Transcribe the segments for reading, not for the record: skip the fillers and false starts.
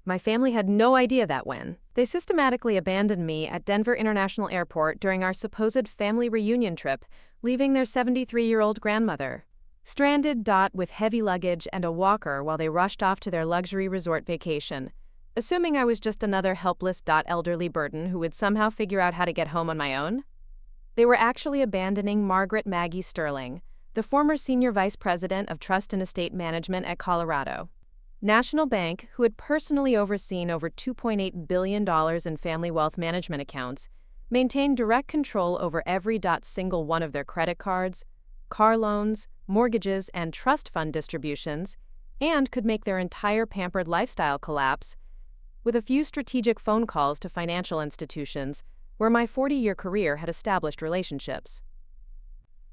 My family had no idea that when. They systematically abandoned me at Denver International Airport during our supposed family reunion trip, leaving their 73-year-old grandmother stranded. With heavy luggage and a walker while they rushed off to their luxury resort vacation, assuming I was just another helpless. Elderly burden who would somehow figure out how to get home on my own. They were actually abandoning Margaret Maggie Sterling, the former senior vice president of Trust and Estate Management at Colorado National Bank, who had personally overseen over $2.8 billion in family wealth management accounts, maintained direct control over every single one of their credit cards, car loans, mortgages, and trust fund distributions, and could make their entire pampered lifestyle collapse with a few strategic phone calls to financial institutions where my 40-year career had established relationships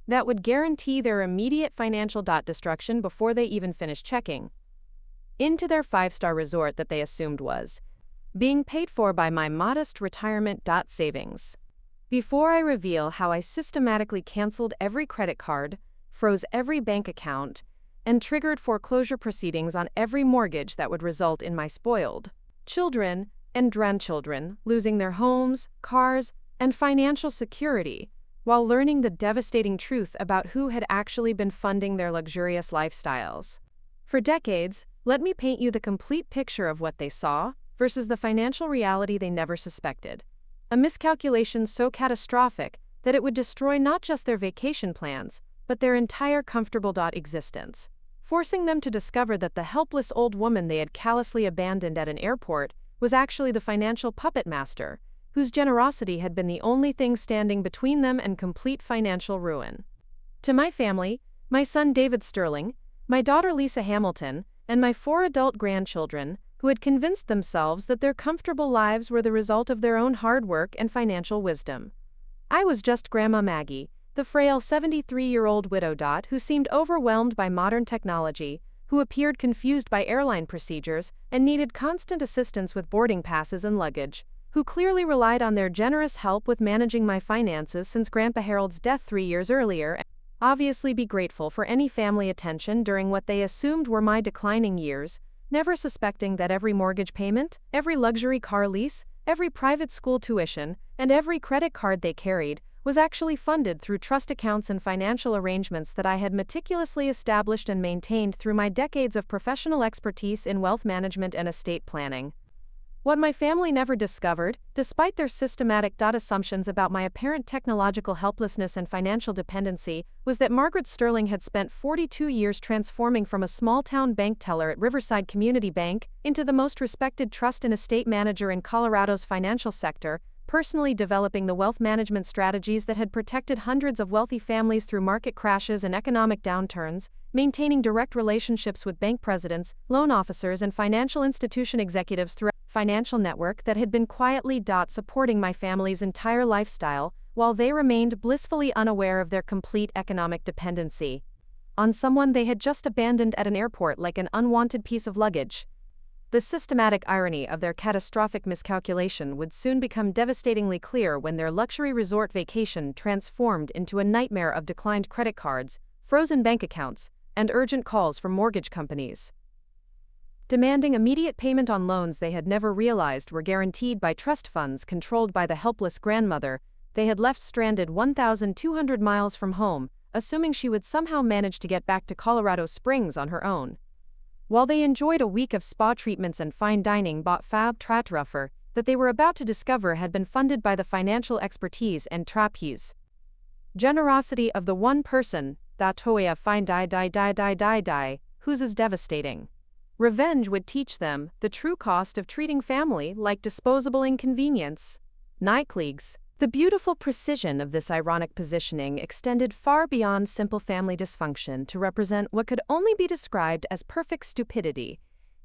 that would guarantee their immediate financial destruction before they even finished checking into their 5-star resort that they assumed was being paid for by my modest retirement savings. Before I reveal how I systematically canceled every credit card, froze every bank account, and triggered foreclosure proceedings on every mortgage that would result in my spoiled children and grandchildren losing their homes, cars, and financial security, while learning the devastating truth about who had actually been funding their luxurious lifestyles. For decades, let me paint you the complete picture of what they saw versus the financial reality they never suspected. A miscalculation so catastrophic that it would destroy not just their vacation plans, but their entire comfortable existence, forcing them to discover that the helpless old woman they had callously abandoned at an airport was actually the financial puppet master, whose generosity had been the only thing standing between them and complete financial ruin. To my family, my son David Sterling, my daughter Lisa Hamilton, and my 4 adult grandchildren, who had convinced themselves that their comfortable lives were the result of their own hard work and financial wisdom. I was just Grandma Maggie, the frail 73-year-old widow who seemed overwhelmed by modern technology, who appeared confused by airline procedures and needed constant assistance with boarding passes and luggage, who clearly relied on their generous help with managing my finances since Grandpa Harold's death 3 years earlier, and obviously be grateful for any family attention during what they assumed were my declining years, never suspecting that every mortgage payment, every luxury car lease, every private school tuition, and every credit card they carried was actually funded through trust accounts and financial arrangements that I had meticulously established and maintained through my decades of professional expertise in wealth management and estate planning. What my family never discovered, despite their systematic assumptions about my apparent technological helplessness and financial dependency, was that Margaret Sterling had spent 42 years transforming from a small-town bank teller at Riverside Community Bank into the most respected trust and estate manager in Colorado's financial sector, personally developing the wealth management strategies that had protected hundreds of wealthy families through market crashes and economic downturns, maintaining direct relationships with bank presidents, loan officers, and financial institution executives throughout a financial network that had been quietly supporting my family's entire lifestyle, while they remained blissfully unaware of their complete economic dependency on someone they had just abandoned at an airport like an unwanted piece of luggage. The systematic irony of their catastrophic miscalculation would soon become devastatingly clear when their luxury resort vacation transformed into a nightmare of declined credit cards, frozen bank accounts, and urgent calls from mortgage companies demanding immediate payment on loans they had never realized were guaranteed by trust funds controlled by the helpless grandmother they had left stranded 1,200 miles from home, assuming she would somehow manage to get back to Colorado Springs on her own. While they enjoyed a week of spa treatments and fine dining bought fab tratruffer that they were about to discover had been funded by the financial expertise and trapeze generosity of the one person, that Toya fine whose is devastating. Revenge would teach them the true cost of treating family like disposable inconvenience. Nightcleagues. The beautiful precision of this ironic positioning extended far beyond simple family dysfunction to represent what could only be described as perfect stupidity,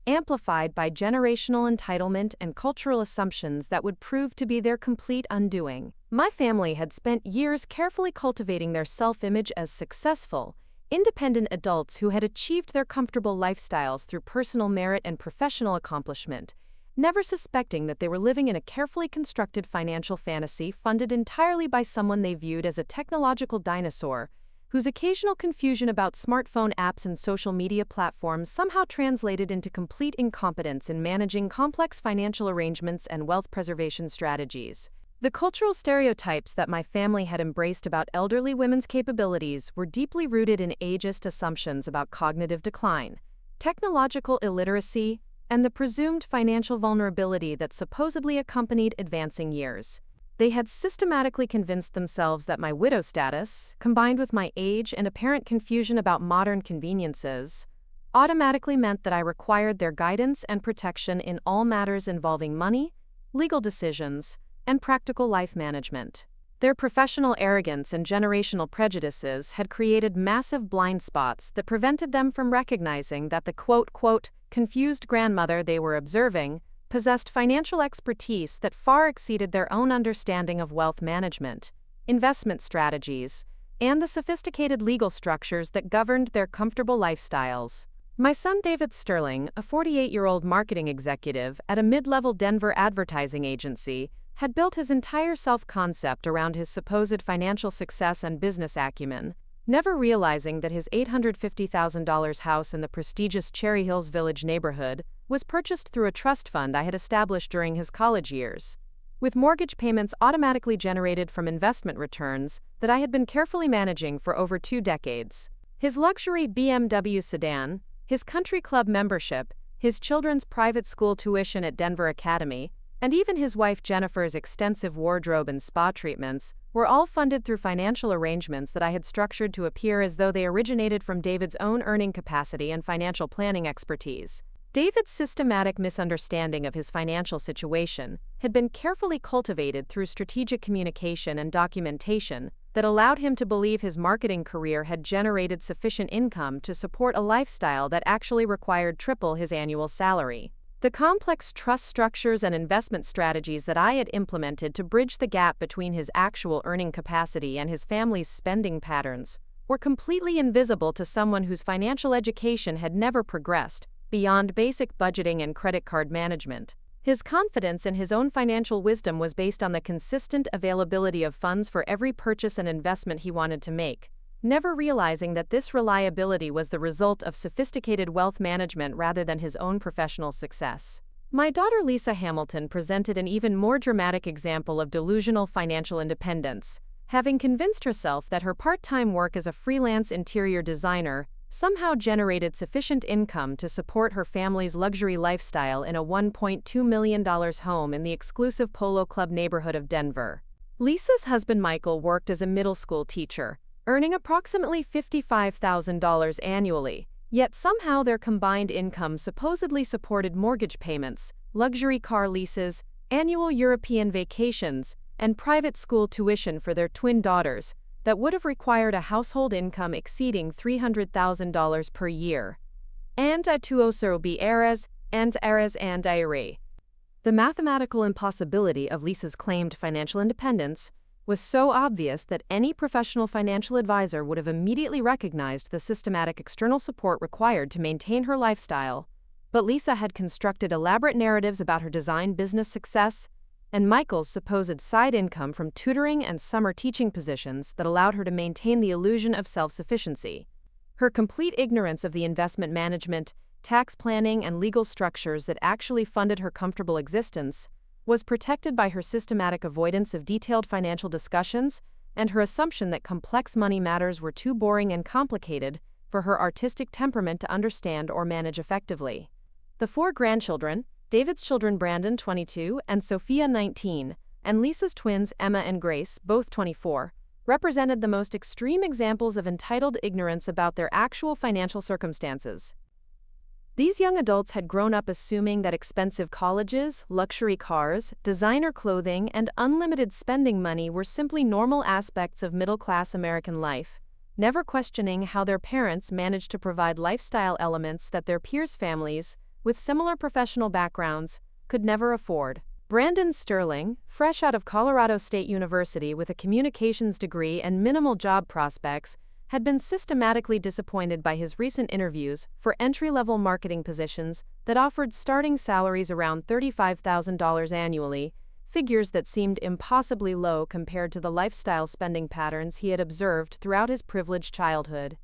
amplified by generational entitlement and cultural assumptions that would prove to be their complete undoing. My family had spent years carefully cultivating their self-image as successful, independent adults who had achieved their comfortable lifestyles through personal merit and professional accomplishment, never suspecting that they were living in a carefully constructed financial fantasy funded entirely by someone they viewed as a technological dinosaur whose occasional confusion about smartphone apps and social media platforms somehow translated into complete incompetence in managing complex financial arrangements and wealth preservation strategies. The cultural stereotypes that my family had embraced about elderly women's capabilities were deeply rooted in ageist assumptions about cognitive decline, technological illiteracy, and the presumed financial vulnerability that supposedly accompanied advancing years. They had systematically convinced themselves that my widow status, combined with my age and apparent confusion about modern conveniences, automatically meant that I required their guidance and protection in all matters involving money, legal decisions, and practical life management. Their professional arrogance and generational prejudices had created massive blind spots that prevented them from recognizing that the quote, confused grandmother they were observing possessed financial expertise that far exceeded their own understanding of wealth management, investment strategies, and the sophisticated legal structures that governed their comfortable lifestyles. My son David Sterling, a 48-year-old marketing executive at a mid-level Denver advertising agency, had built his entire self-concept around his supposed financial success and business acumen, never realizing that his $850,000 house in the prestigious Cherry Hills Village neighborhood was purchased through a trust fund I had established during his college years, with mortgage payments automatically generated from investment returns that I had been carefully managing for over 2 decades. His luxury BMW sedan, his country club membership, his children's private school tuition at Denver Academy, and even his wife Jennifer's extensive wardrobe and spa treatments were all funded through financial arrangements that I had structured to appear as though they originated from David's own earning capacity and financial planning expertise. David's systematic misunderstanding of his financial situation had been carefully cultivated through strategic communication and documentation that allowed him to believe his marketing career had generated sufficient income to support a lifestyle that actually required triple his annual salary. The complex trust structures and investment strategies that I had implemented to bridge the gap between his actual earning capacity and his family's spending patterns were completely invisible to someone whose financial education had never progressed beyond basic budgeting and credit card management. His confidence in his own financial wisdom was based on the consistent availability of funds for every purchase and investment he wanted to make, never realizing that this reliability was the result of sophisticated wealth management rather than his own professional success. My daughter Lisa Hamilton presented an even more dramatic example of delusional financial independence, having convinced herself that her part-time work as a freelance interior designer somehow generated sufficient income to support her family's luxury lifestyle in a $1.2 million home in the exclusive Polo Club neighborhood of Denver. Lisa's husband Michael worked as a middle school teacher, earning approximately $55,000 annually, yet somehow their combined income supposedly supported mortgage payments, luxury car leases, annual European vacations, and private school tuition for their twin daughters that would have required a household income exceeding $300,000 per year. And a tuoso be eras and ire. The mathematical impossibility of Lisa's claimed financial independence was so obvious that any professional financial advisor would have immediately recognized the systematic external support required to maintain her lifestyle. But Lisa had constructed elaborate narratives about her design business success and Michael's supposed side income from tutoring and summer teaching positions that allowed her to maintain the illusion of self-sufficiency. Her complete ignorance of the investment management, tax planning, and legal structures that actually funded her comfortable existence was protected by her systematic avoidance of detailed financial discussions and her assumption that complex money matters were too boring and complicated for her artistic temperament to understand or manage effectively. The 4 grandchildren, David's children Brandon, 22, and Sophia, 19, and Lisa's twins Emma and Grace, both 24, represented the most extreme examples of entitled ignorance about their actual financial circumstances. These young adults had grown up assuming that expensive colleges, luxury cars, designer clothing, and unlimited spending money were simply normal aspects of middle-class American life, never questioning how their parents managed to provide lifestyle elements that their peers' families, with similar professional backgrounds, could never afford. Brandon Sterling, fresh out of Colorado State University with a communications degree and minimal job prospects, had been systematically disappointed by his recent interviews for entry-level marketing positions that offered starting salaries around $35,000 annually, figures that seemed impossibly low compared to the lifestyle spending patterns he had observed throughout his privileged childhood.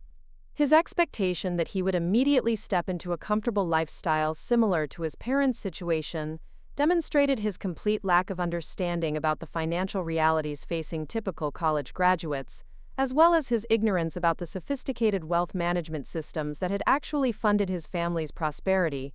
His expectation that he would immediately step into a comfortable lifestyle similar to his parents' situation demonstrated his complete lack of understanding about the financial realities facing typical college graduates, as well as his ignorance about the sophisticated wealth management systems that had actually funded his family's prosperity.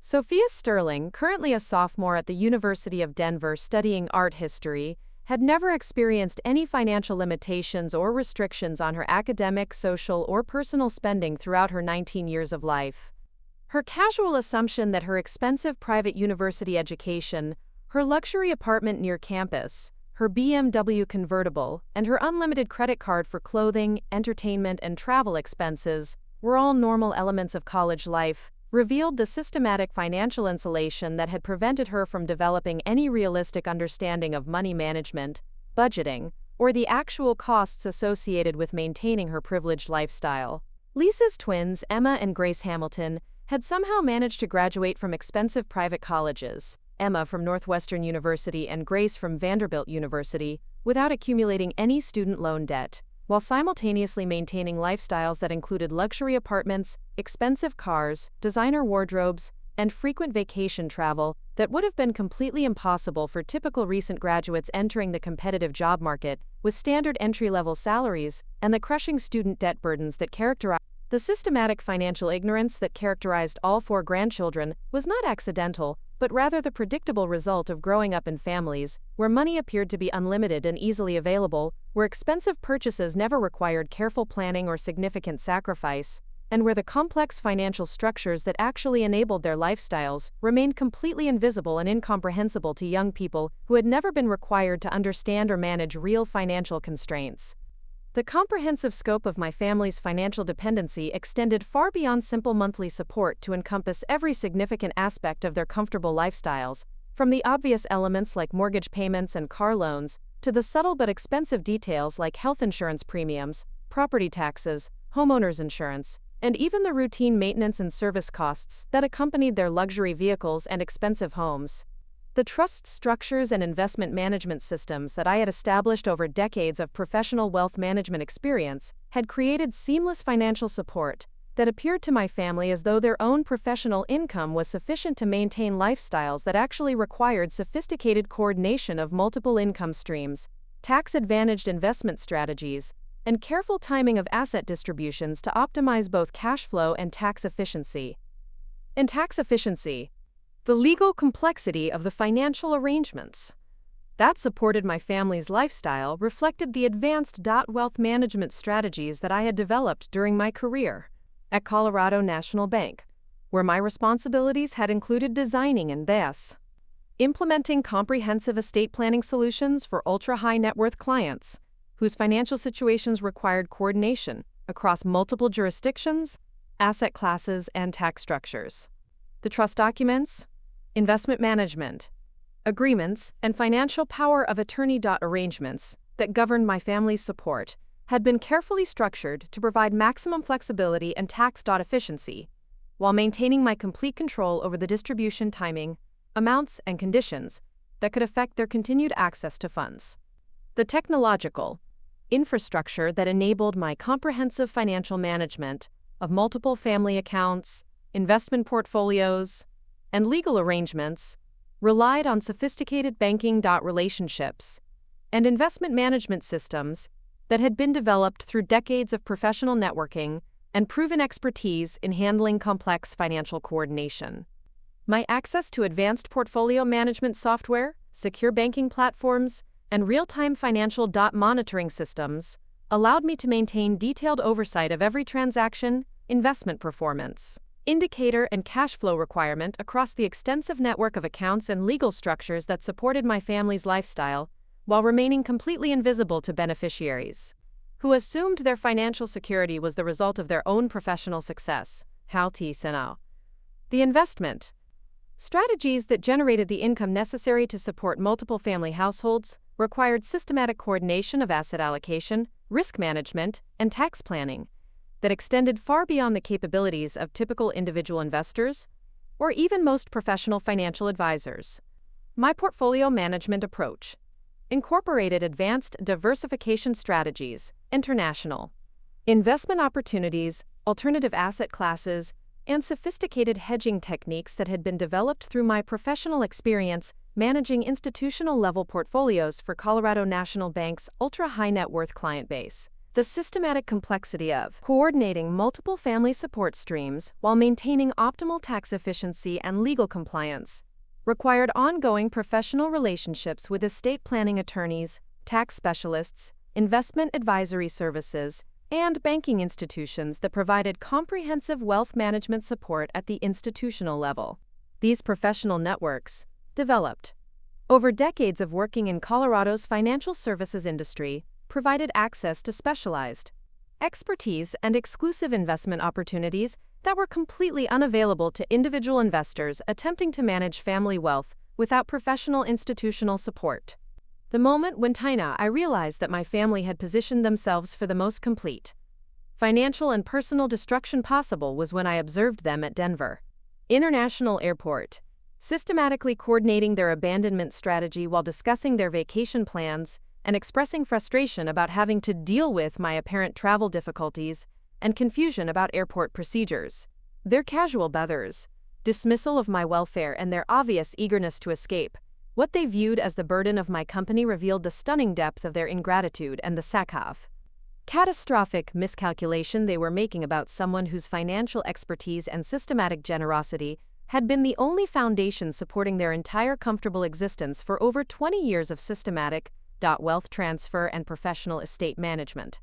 Sophia Sterling, currently a sophomore at the University of Denver studying art history, had never experienced any financial limitations or restrictions on her academic, social, or personal spending throughout her 19 years of life. Her casual assumption that her expensive private university education, her luxury apartment near campus, her BMW convertible, and her unlimited credit card for clothing, entertainment, and travel expenses were all normal elements of college life, revealed the systematic financial insulation that had prevented her from developing any realistic understanding of money management, budgeting, or the actual costs associated with maintaining her privileged lifestyle. Lisa's twins, Emma and Grace Hamilton, had somehow managed to graduate from expensive private colleges, Emma from Northwestern University and Grace from Vanderbilt University, without accumulating any student loan debt, while simultaneously maintaining lifestyles that included luxury apartments, expensive cars, designer wardrobes, and frequent vacation travel that would have been completely impossible for typical recent graduates entering the competitive job market, with standard entry-level salaries and the crushing student debt burdens that characterized. The systematic financial ignorance that characterized all four grandchildren was not accidental, but rather the predictable result of growing up in families where money appeared to be unlimited and easily available, where expensive purchases never required careful planning or significant sacrifice, and where the complex financial structures that actually enabled their lifestyles remained completely invisible and incomprehensible to young people who had never been required to understand or manage real financial constraints. The comprehensive scope of my family's financial dependency extended far beyond simple monthly support to encompass every significant aspect of their comfortable lifestyles, from the obvious elements like mortgage payments and car loans, to the subtle but expensive details like health insurance premiums, property taxes, homeowners insurance, and even the routine maintenance and service costs that accompanied their luxury vehicles and expensive homes. The trust structures and investment management systems that I had established over decades of professional wealth management experience had created seamless financial support that appeared to my family as though their own professional income was sufficient to maintain lifestyles that actually required sophisticated coordination of multiple income streams, tax-advantaged investment strategies, and careful timing of asset distributions to optimize both cash flow and tax efficiency. The legal complexity of the financial arrangements that supported my family's lifestyle reflected the advanced wealth management strategies that I had developed during my career at Colorado National Bank, where my responsibilities had included designing and implementing comprehensive estate planning solutions for ultra-high net worth clients whose financial situations required coordination across multiple jurisdictions, asset classes, and tax structures. The trust documents, investment management, agreements, and financial power of attorney arrangements that governed my family's support had been carefully structured to provide maximum flexibility and tax efficiency, while maintaining my complete control over the distribution timing, amounts, and conditions that could affect their continued access to funds. The technological infrastructure that enabled my comprehensive financial management of multiple family accounts, investment portfolios, and legal arrangements relied on sophisticated banking relationships and investment management systems that had been developed through decades of professional networking and proven expertise in handling complex financial coordination. My access to advanced portfolio management software, secure banking platforms, and real-time financial monitoring systems allowed me to maintain detailed oversight of every transaction, investment performance, indicator, and cash flow requirement across the extensive network of accounts and legal structures that supported my family's lifestyle, while remaining completely invisible to beneficiaries, who assumed their financial security was the result of their own professional success. The investment strategies that generated the income necessary to support multiple family households required systematic coordination of asset allocation, risk management, and tax planning that extended far beyond the capabilities of typical individual investors or even most professional financial advisors. My portfolio management approach incorporated advanced diversification strategies, international investment opportunities, alternative asset classes, and sophisticated hedging techniques that had been developed through my professional experience managing institutional-level portfolios for Colorado National Bank's ultra-high net worth client base. The systematic complexity of coordinating multiple family support streams while maintaining optimal tax efficiency and legal compliance required ongoing professional relationships with estate planning attorneys, tax specialists, investment advisory services, and banking institutions that provided comprehensive wealth management support at the institutional level. These professional networks, developed over decades of working in Colorado's financial services industry, provided access to specialized expertise and exclusive investment opportunities that were completely unavailable to individual investors attempting to manage family wealth without professional institutional support. The moment when I realized that my family had positioned themselves for the most complete financial and personal destruction possible was when I observed them at Denver International Airport, systematically coordinating their abandonment strategy while discussing their vacation plans and expressing frustration about having to deal with my apparent travel difficulties and confusion about airport procedures. Their casual bothers, dismissal of my welfare, and their obvious eagerness to escape what they viewed as the burden of my company revealed the stunning depth of their ingratitude and the catastrophic miscalculation they were making about someone whose financial expertise and systematic generosity had been the only foundation supporting their entire comfortable existence for over 20 years of systematic wealth transfer and professional estate management.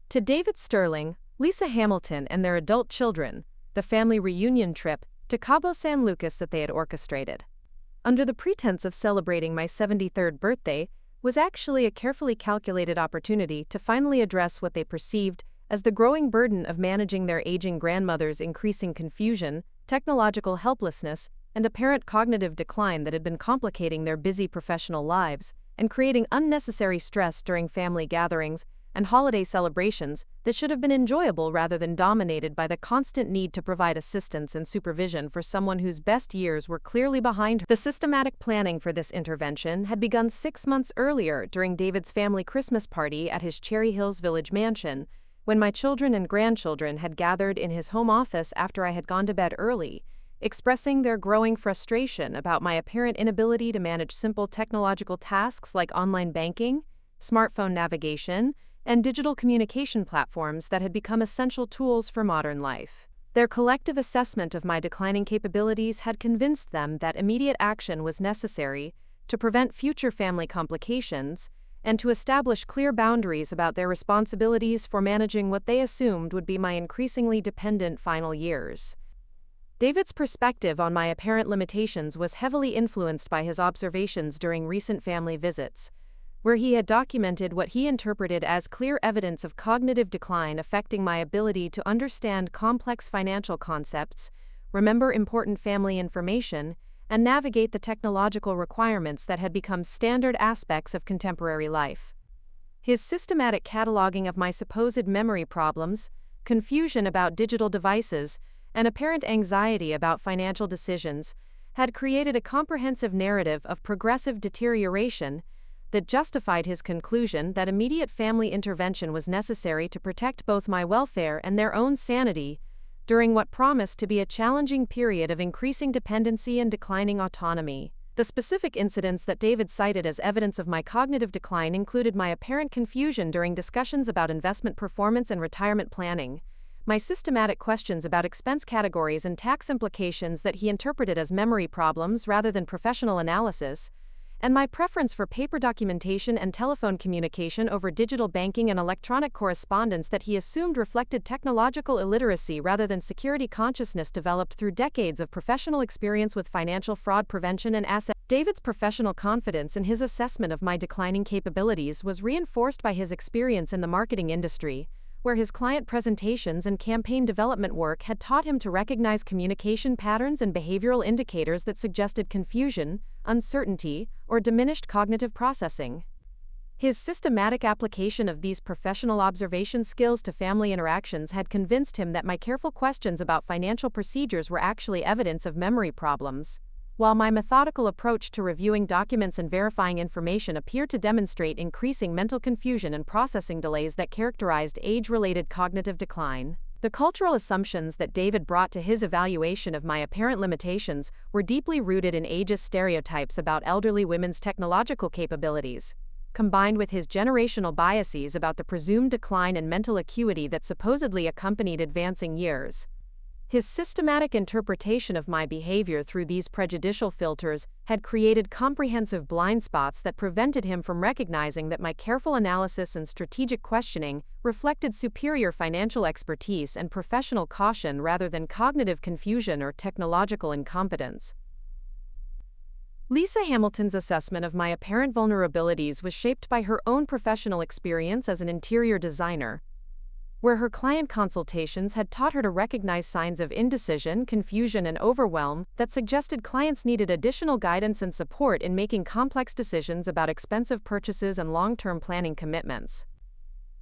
To David Sterling, Lisa Hamilton, and their adult children, the family reunion trip to Cabo San Lucas that they had orchestrated under the pretense of celebrating my 73rd birthday was actually a carefully calculated opportunity to finally address what they perceived as the growing burden of managing their aging grandmother's increasing confusion, technological helplessness, and apparent cognitive decline that had been complicating their busy professional lives and creating unnecessary stress during family gatherings and holiday celebrations that should have been enjoyable rather than dominated by the constant need to provide assistance and supervision for someone whose best years were clearly behind her. The systematic planning for this intervention had begun 6 months earlier during David's family Christmas party at his Cherry Hills Village mansion, when my children and grandchildren had gathered in his home office after I had gone to bed early, expressing their growing frustration about my apparent inability to manage simple technological tasks like online banking, smartphone navigation, and digital communication platforms that had become essential tools for modern life. Their collective assessment of my declining capabilities had convinced them that immediate action was necessary to prevent future family complications and to establish clear boundaries about their responsibilities for managing what they assumed would be my increasingly dependent final years. David's perspective on my apparent limitations was heavily influenced by his observations during recent family visits, where he had documented what he interpreted as clear evidence of cognitive decline affecting my ability to understand complex financial concepts, remember important family information, and navigate the technological requirements that had become standard aspects of contemporary life. His systematic cataloging of my supposed memory problems, confusion about digital devices, and apparent anxiety about financial decisions had created a comprehensive narrative of progressive deterioration that justified his conclusion that immediate family intervention was necessary to protect both my welfare and their own sanity during what promised to be a challenging period of increasing dependency and declining autonomy. The specific incidents that David cited as evidence of my cognitive decline included my apparent confusion during discussions about investment performance and retirement planning, my systematic questions about expense categories and tax implications that he interpreted as memory problems rather than professional analysis, and my preference for paper documentation and telephone communication over digital banking and electronic correspondence that he assumed reflected technological illiteracy rather than security consciousness developed through decades of professional experience with financial fraud prevention and asset. David's professional confidence in his assessment of my declining capabilities was reinforced by his experience in the marketing industry, where his client presentations and campaign development work had taught him to recognize communication patterns and behavioral indicators that suggested confusion, uncertainty, or diminished cognitive processing. His systematic application of these professional observation skills to family interactions had convinced him that my careful questions about financial procedures were actually evidence of memory problems. while my methodical approach to reviewing documents and verifying information appeared to demonstrate increasing mental confusion and processing delays that characterized age-related cognitive decline. The cultural assumptions that David brought to his evaluation of my apparent limitations were deeply rooted in ageist stereotypes about elderly women's technological capabilities, combined with his generational biases about the presumed decline in mental acuity that supposedly accompanied advancing years. His systematic interpretation of my behavior through these prejudicial filters had created comprehensive blind spots that prevented him from recognizing that my careful analysis and strategic questioning reflected superior financial expertise and professional caution rather than cognitive confusion or technological incompetence. Lisa Hamilton's assessment of my apparent vulnerabilities was shaped by her own professional experience as an interior designer, where her client consultations had taught her to recognize signs of indecision, confusion, and overwhelm that suggested clients needed additional guidance and support in making complex decisions about expensive purchases and long-term planning commitments.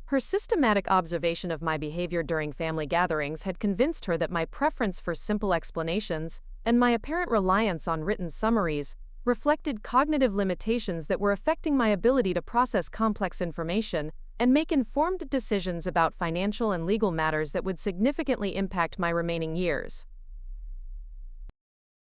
Her systematic observation of my behavior during family gatherings had convinced her that my preference for simple explanations and my apparent reliance on written summaries reflected cognitive limitations that were affecting my ability to process complex information and make informed decisions about financial and legal matters that would significantly impact my remaining years.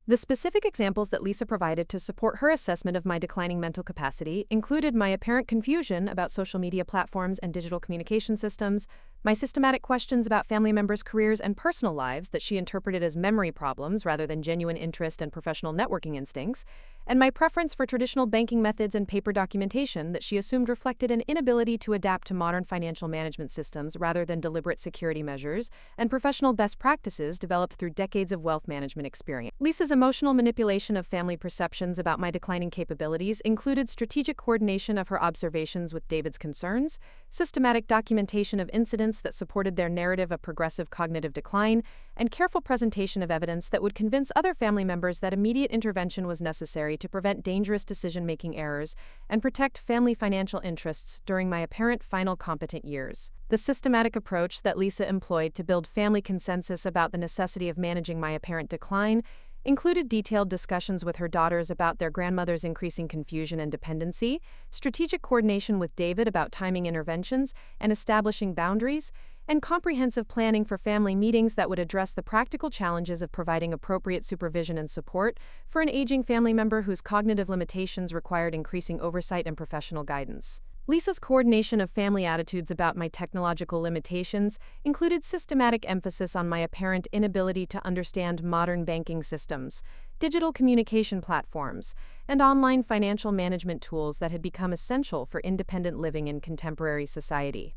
The specific examples that Lisa provided to support her assessment of my declining mental capacity included my apparent confusion about social media platforms and digital communication systems, my systematic questions about family members' careers and personal lives that she interpreted as memory problems rather than genuine interest and professional networking instincts, and my preference for traditional banking methods and paper documentation that she assumed reflected an inability to adapt to modern financial management systems rather than deliberate security measures and professional best practices developed through decades of wealth management experience. Lisa's emotional manipulation of family perceptions about my declining capabilities included strategic coordination of her observations with David's concerns, systematic documentation of incidents that supported their narrative of progressive cognitive decline, and careful presentation of evidence that would convince other family members that immediate intervention was necessary to prevent dangerous decision-making errors and protect family financial interests during my apparent final competent years. The systematic approach that Lisa employed to build family consensus about the necessity of managing my apparent decline included detailed discussions with her daughters about their grandmother's increasing confusion and dependency, strategic coordination with David about timing interventions and establishing boundaries, and comprehensive planning for family meetings that would address the practical challenges of providing appropriate supervision and support for an aging family member whose cognitive limitations required increasing oversight and professional guidance. Lisa's coordination of family attitudes about my technological limitations included systematic emphasis on my apparent inability to understand modern banking systems, digital communication platforms, and online financial management tools that had become essential for independent living in contemporary society.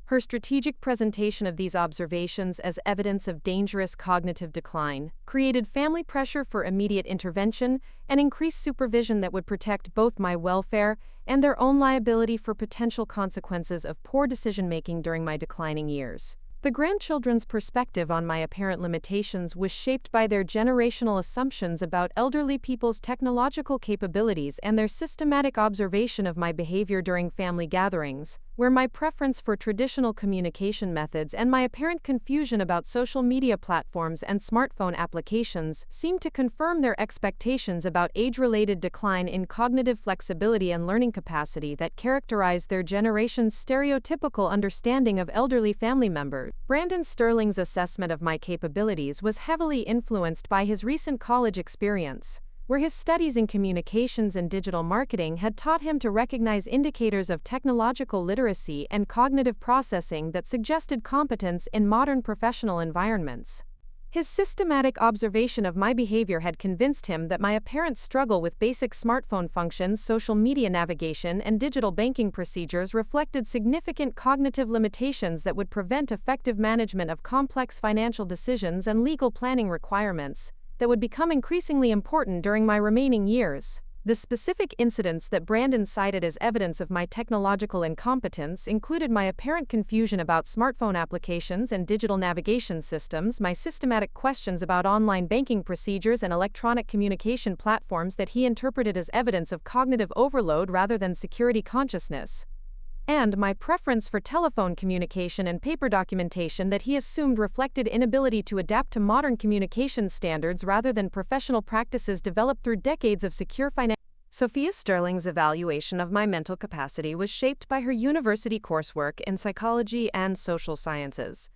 Her strategic presentation of these observations as evidence of dangerous cognitive decline created family pressure for immediate intervention and increased supervision that would protect both my welfare and their own liability for potential consequences of poor decision-making during my declining years. The grandchildren's perspective on my apparent limitations was shaped by their generational assumptions about elderly people's technological capabilities and their systematic observation of my behavior during family gatherings, where my preference for traditional communication methods and my apparent confusion about social media platforms and smartphone applications seemed to confirm their expectations about age-related decline in cognitive flexibility and learning capacity that characterized their generation's stereotypical understanding of elderly family members. Brandon Sterling's assessment of my capabilities was heavily influenced by his recent college experience, where his studies in communications and digital marketing had taught him to recognize indicators of technological literacy and cognitive processing that suggested competence in modern professional environments. His systematic observation of my behavior had convinced him that my apparent struggle with basic smartphone functions, social media navigation, and digital banking procedures reflected significant cognitive limitations that would prevent effective management of complex financial decisions and legal planning requirements that would become increasingly important during my remaining years. The specific incidents that Brandon cited as evidence of my technological incompetence included my apparent confusion about smartphone applications and digital navigation systems, my systematic questions about online banking procedures and electronic communication platforms that he interpreted as evidence of cognitive overload rather than security consciousness, and my preference for telephone communication and paper documentation that he assumed reflected inability to adapt to modern communication standards rather than professional practices developed through decades of secure finance. Sophia Sterling's evaluation of my mental capacity was shaped by her university coursework in psychology and social sciences,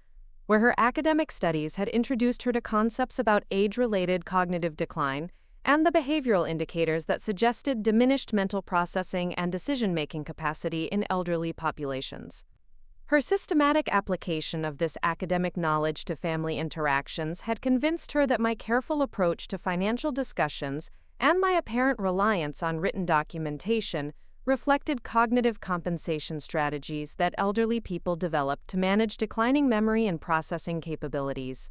where her academic studies had introduced her to concepts about age-related cognitive decline and the behavioral indicators that suggested diminished mental processing and decision-making capacity in elderly populations. Her systematic application of this academic knowledge to family interactions had convinced her that my careful approach to financial discussions and my apparent reliance on written documentation reflected cognitive compensation strategies that elderly people develop to manage declining memory and processing capabilities.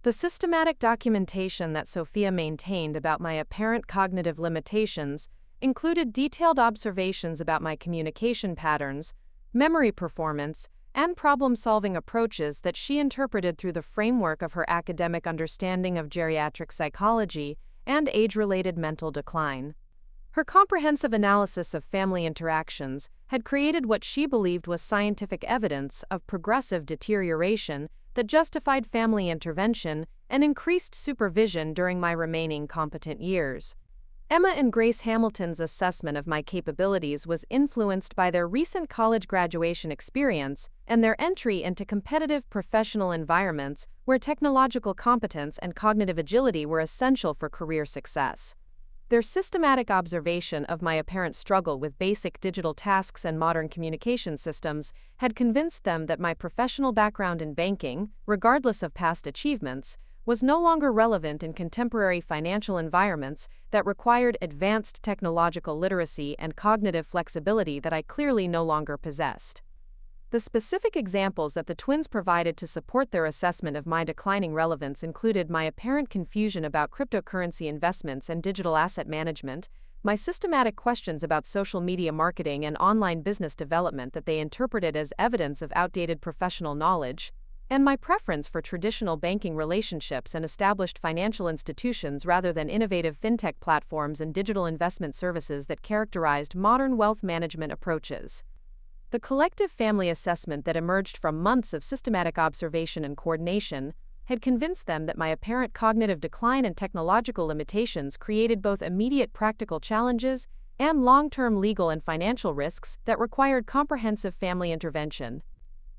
The systematic documentation that Sophia maintained about my apparent cognitive limitations included detailed observations about my communication patterns, memory performance, and problem-solving approaches that she interpreted through the framework of her academic understanding of geriatric psychology and age-related mental decline. Her comprehensive analysis of family interactions had created what she believed was scientific evidence of progressive deterioration that justified family intervention and increased supervision during my remaining competent years. Emma and Grace Hamilton's assessment of my capabilities was influenced by their recent college graduation experience and their entry into competitive professional environments where technological competence and cognitive agility were essential for career success. Their systematic observation of my apparent struggle with basic digital tasks and modern communication systems had convinced them that my professional background in banking, regardless of past achievements, was no longer relevant in contemporary financial environments that required advanced technological literacy and cognitive flexibility that I clearly no longer possessed. The specific examples that the twins provided to support their assessment of my declining relevance included my apparent confusion about cryptocurrency investments and digital asset management, my systematic questions about social media marketing and online business development that they interpreted as evidence of outdated professional knowledge, and my preference for traditional banking relationships and established financial institutions rather than innovative fintech platforms and digital investment services that characterized modern wealth management approaches. The collective family assessment that emerged from months of systematic observation and coordination had convinced them that my apparent cognitive decline and technological limitations created both immediate practical challenges and long-term legal and financial risks that required comprehensive family intervention.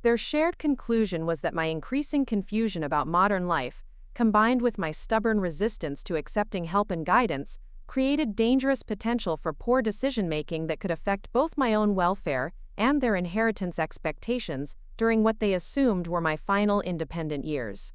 Their shared conclusion was that my increasing confusion about modern life, combined with my stubborn resistance to accepting help and guidance, created dangerous potential for poor decision-making that could affect both my own welfare and their inheritance expectations during what they assumed were my final independent years.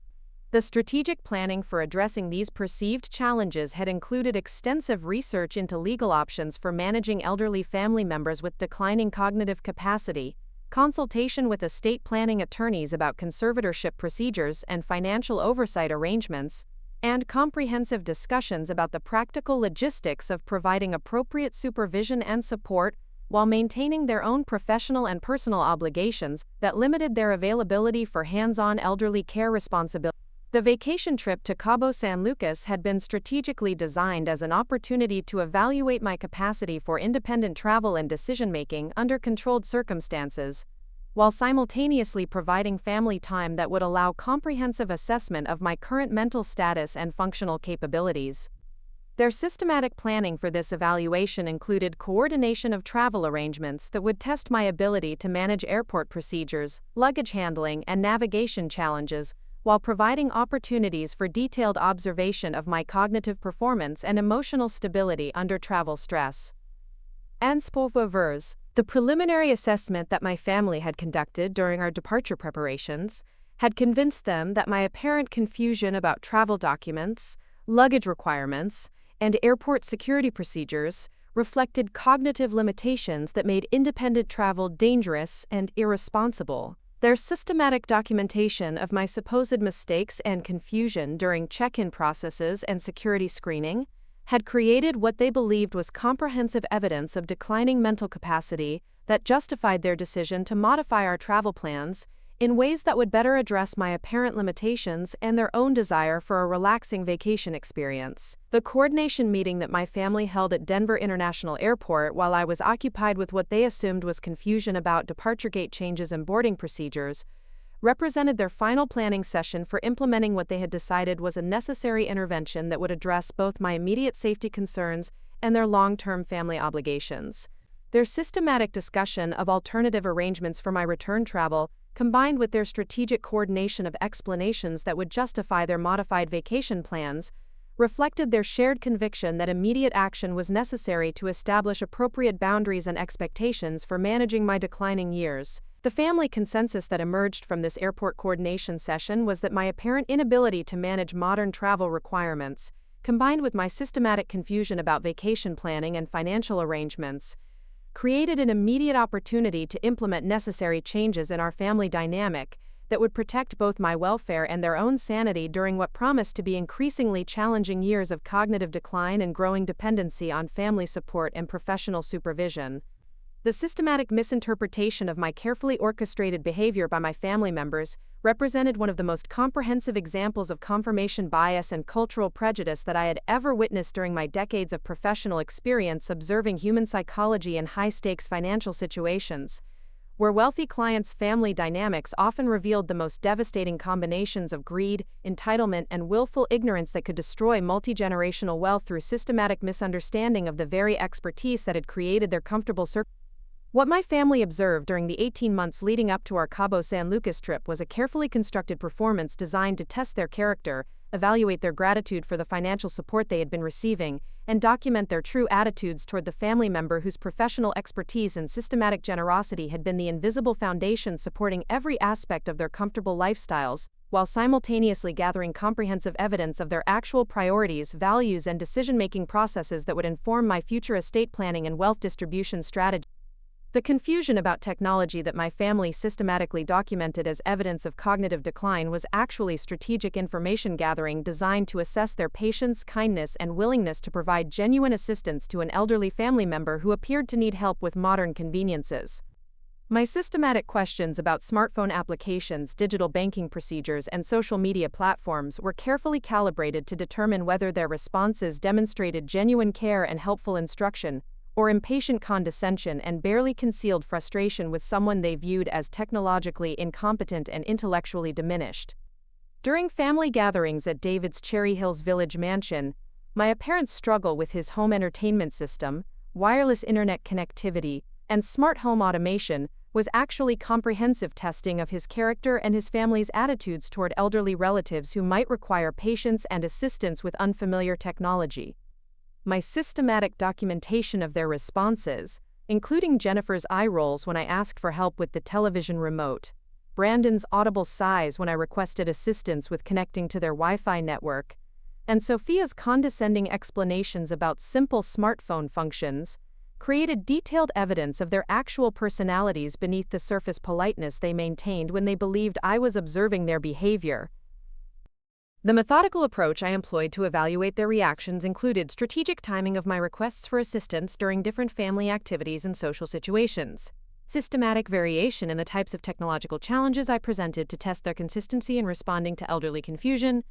The strategic planning for addressing these perceived challenges had included extensive research into legal options for managing elderly family members with declining cognitive capacity, consultation with estate planning attorneys about conservatorship procedures and financial oversight arrangements, and comprehensive discussions about the practical logistics of providing appropriate supervision and support while maintaining their own professional and personal obligations that limited their availability for hands-on elderly care responsibility. The vacation trip to Cabo San Lucas had been strategically designed as an opportunity to evaluate my capacity for independent travel and decision-making under controlled circumstances, while simultaneously providing family time that would allow comprehensive assessment of my current mental status and functional capabilities. Their systematic planning for this evaluation included coordination of travel arrangements that would test my ability to manage airport procedures, luggage handling, and navigation challenges, while providing opportunities for detailed observation of my cognitive performance and emotional stability under travel stress. And spoilers, the preliminary assessment that my family had conducted during our departure preparations had convinced them that my apparent confusion about travel documents, luggage requirements, and airport security procedures reflected cognitive limitations that made independent travel dangerous and irresponsible. Their systematic documentation of my supposed mistakes and confusion during check-in processes and security screening had created what they believed was comprehensive evidence of declining mental capacity that justified their decision to modify our travel plans, in ways that would better address my apparent limitations and their own desire for a relaxing vacation experience. The coordination meeting that my family held at Denver International Airport while I was occupied with what they assumed was confusion about departure gate changes and boarding procedures represented their final planning session for implementing what they had decided was a necessary intervention that would address both my immediate safety concerns and their long-term family obligations. Their systematic discussion of alternative arrangements for my return travel, combined with their strategic coordination of explanations that would justify their modified vacation plans, reflected their shared conviction that immediate action was necessary to establish appropriate boundaries and expectations for managing my declining years. The family consensus that emerged from this airport coordination session was that my apparent inability to manage modern travel requirements, combined with my systematic confusion about vacation planning and financial arrangements, created an immediate opportunity to implement necessary changes in our family dynamic that would protect both my welfare and their own sanity during what promised to be increasingly challenging years of cognitive decline and growing dependency on family support and professional supervision. The systematic misinterpretation of my carefully orchestrated behavior by my family members represented one of the most comprehensive examples of confirmation bias and cultural prejudice that I had ever witnessed during my decades of professional experience observing human psychology in high-stakes financial situations, where wealthy clients' family dynamics often revealed the most devastating combinations of greed, entitlement, and willful ignorance that could destroy multi-generational wealth through systematic misunderstanding of the very expertise that had created their comfortable circle. What my family observed during the 18 months leading up to our Cabo San Lucas trip was a carefully constructed performance designed to test their character, evaluate their gratitude for the financial support they had been receiving, and document their true attitudes toward the family member whose professional expertise and systematic generosity had been the invisible foundation supporting every aspect of their comfortable lifestyles, while simultaneously gathering comprehensive evidence of their actual priorities, values, and decision-making processes that would inform my future estate planning and wealth distribution strategy. The confusion about technology that my family systematically documented as evidence of cognitive decline was actually strategic information gathering designed to assess their patience, kindness, and willingness to provide genuine assistance to an elderly family member who appeared to need help with modern conveniences. My systematic questions about smartphone applications, digital banking procedures, and social media platforms were carefully calibrated to determine whether their responses demonstrated genuine care and helpful instruction, or impatient condescension and barely concealed frustration with someone they viewed as technologically incompetent and intellectually diminished. During family gatherings at David's Cherry Hills Village mansion, my apparent struggle with his home entertainment system, wireless internet connectivity, and smart home automation was actually comprehensive testing of his character and his family's attitudes toward elderly relatives who might require patience and assistance with unfamiliar technology. My systematic documentation of their responses, including Jennifer's eye rolls when I asked for help with the television remote, Brandon's audible sighs when I requested assistance with connecting to their Wi-Fi network, and Sophia's condescending explanations about simple smartphone functions, created detailed evidence of their actual personalities beneath the surface politeness they maintained when they believed I was observing their behavior. The methodical approach I employed to evaluate their reactions included strategic timing of my requests for assistance during different family activities and social situations, systematic variation in the types of technological challenges I presented to test their consistency in responding to elderly confusion,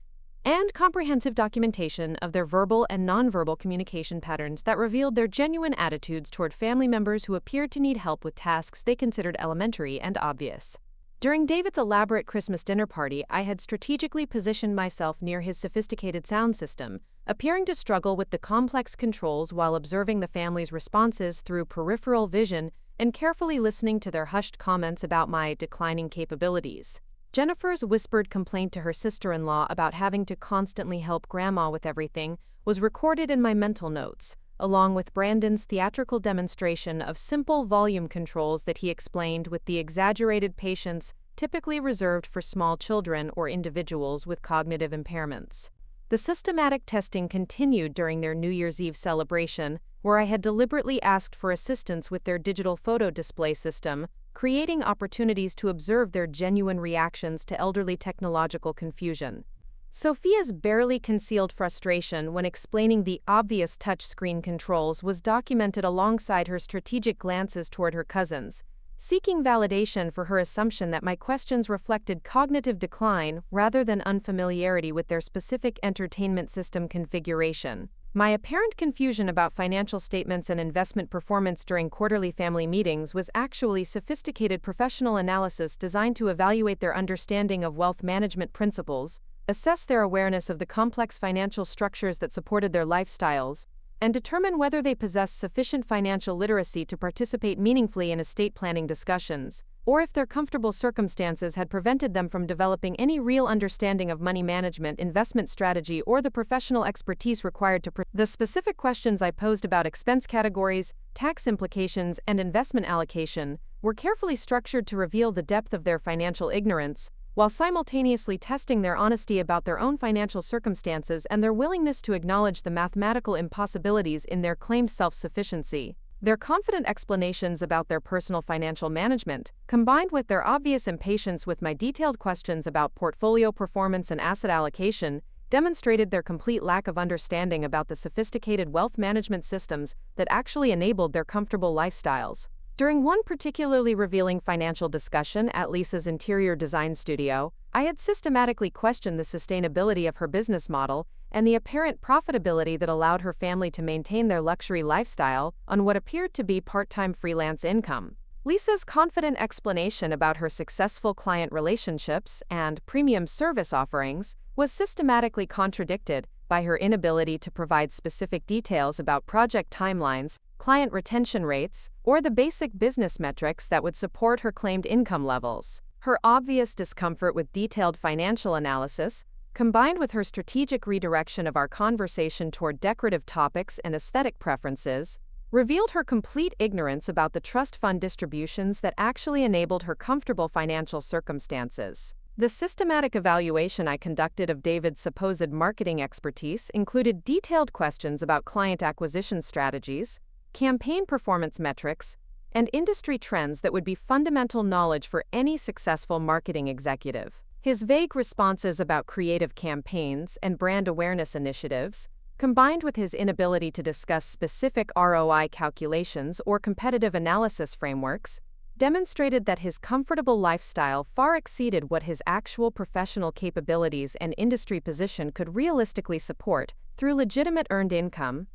and comprehensive documentation of their verbal and nonverbal communication patterns that revealed their genuine attitudes toward family members who appeared to need help with tasks they considered elementary and obvious. During David's elaborate Christmas dinner party, I had strategically positioned myself near his sophisticated sound system, appearing to struggle with the complex controls while observing the family's responses through peripheral vision and carefully listening to their hushed comments about my declining capabilities. Jennifer's whispered complaint to her sister-in-law about having to constantly help Grandma with everything was recorded in my mental notes, along with Brandon's theatrical demonstration of simple volume controls that he explained with the exaggerated patience typically reserved for small children or individuals with cognitive impairments. The systematic testing continued during their New Year's Eve celebration, where I had deliberately asked for assistance with their digital photo display system, creating opportunities to observe their genuine reactions to elderly technological confusion. Sophia's barely concealed frustration when explaining the obvious touchscreen controls was documented alongside her strategic glances toward her cousins, seeking validation for her assumption that my questions reflected cognitive decline rather than unfamiliarity with their specific entertainment system configuration. My apparent confusion about financial statements and investment performance during quarterly family meetings was actually sophisticated professional analysis designed to evaluate their understanding of wealth management principles, assess their awareness of the complex financial structures that supported their lifestyles, and determine whether they possess sufficient financial literacy to participate meaningfully in estate planning discussions, or if their comfortable circumstances had prevented them from developing any real understanding of money management, investment strategy, or the professional expertise required to The specific questions I posed about expense categories, tax implications, and investment allocation were carefully structured to reveal the depth of their financial ignorance, while simultaneously testing their honesty about their own financial circumstances and their willingness to acknowledge the mathematical impossibilities in their claimed self-sufficiency. Their confident explanations about their personal financial management, combined with their obvious impatience with my detailed questions about portfolio performance and asset allocation, demonstrated their complete lack of understanding about the sophisticated wealth management systems that actually enabled their comfortable lifestyles. During one particularly revealing financial discussion at Lisa's interior design studio, I had systematically questioned the sustainability of her business model and the apparent profitability that allowed her family to maintain their luxury lifestyle on what appeared to be part-time freelance income. Lisa's confident explanation about her successful client relationships and premium service offerings was systematically contradicted by her inability to provide specific details about project timelines, client retention rates, or the basic business metrics that would support her claimed income levels. Her obvious discomfort with detailed financial analysis, combined with her strategic redirection of our conversation toward decorative topics and aesthetic preferences, revealed her complete ignorance about the trust fund distributions that actually enabled her comfortable financial circumstances. The systematic evaluation I conducted of David's supposed marketing expertise included detailed questions about client acquisition strategies, campaign performance metrics, and industry trends that would be fundamental knowledge for any successful marketing executive. His vague responses about creative campaigns and brand awareness initiatives, combined with his inability to discuss specific ROI calculations or competitive analysis frameworks, demonstrated that his comfortable lifestyle far exceeded what his actual professional capabilities and industry position could realistically support through legitimate earned income.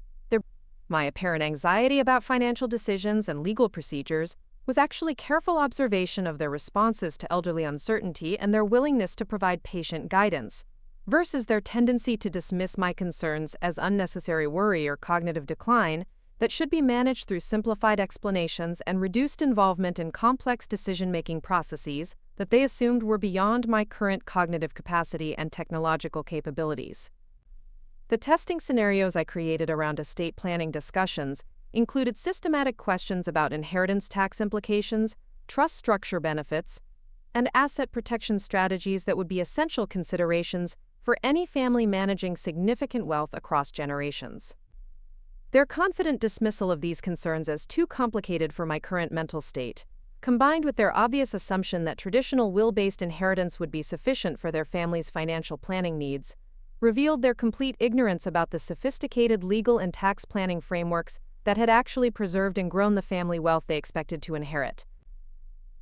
My apparent anxiety about financial decisions and legal procedures was actually careful observation of their responses to elderly uncertainty and their willingness to provide patient guidance, versus their tendency to dismiss my concerns as unnecessary worry or cognitive decline that should be managed through simplified explanations and reduced involvement in complex decision-making processes that they assumed were beyond my current cognitive capacity and technological capabilities. The testing scenarios I created around estate planning discussions included systematic questions about inheritance tax implications, trust structure benefits, and asset protection strategies that would be essential considerations for any family managing significant wealth across generations. Their confident dismissal of these concerns as too complicated for my current mental state, combined with their obvious assumption that traditional will-based inheritance would be sufficient for their family's financial planning needs, revealed their complete ignorance about the sophisticated legal and tax planning frameworks that had actually preserved and grown the family wealth they expected to inherit.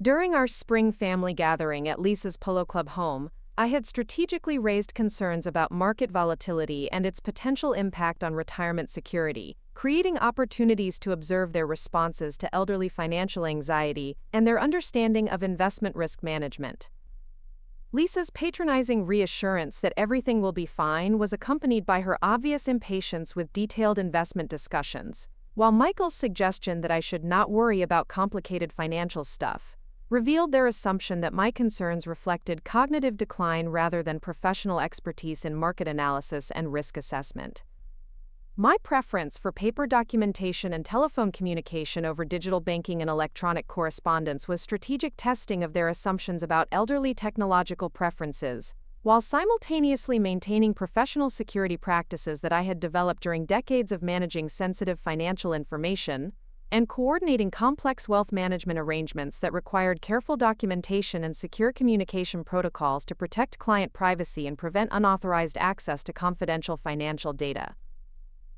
During our spring family gathering at Lisa's Polo Club home, I had strategically raised concerns about market volatility and its potential impact on retirement security, creating opportunities to observe their responses to elderly financial anxiety and their understanding of investment risk management. Lisa's patronizing reassurance that everything will be fine was accompanied by her obvious impatience with detailed investment discussions, while Michael's suggestion that I should not worry about complicated financial stuff revealed their assumption that my concerns reflected cognitive decline rather than professional expertise in market analysis and risk assessment. My preference for paper documentation and telephone communication over digital banking and electronic correspondence was strategic testing of their assumptions about elderly technological preferences, while simultaneously maintaining professional security practices that I had developed during decades of managing sensitive financial information, and coordinating complex wealth management arrangements that required careful documentation and secure communication protocols to protect client privacy and prevent unauthorized access to confidential financial data.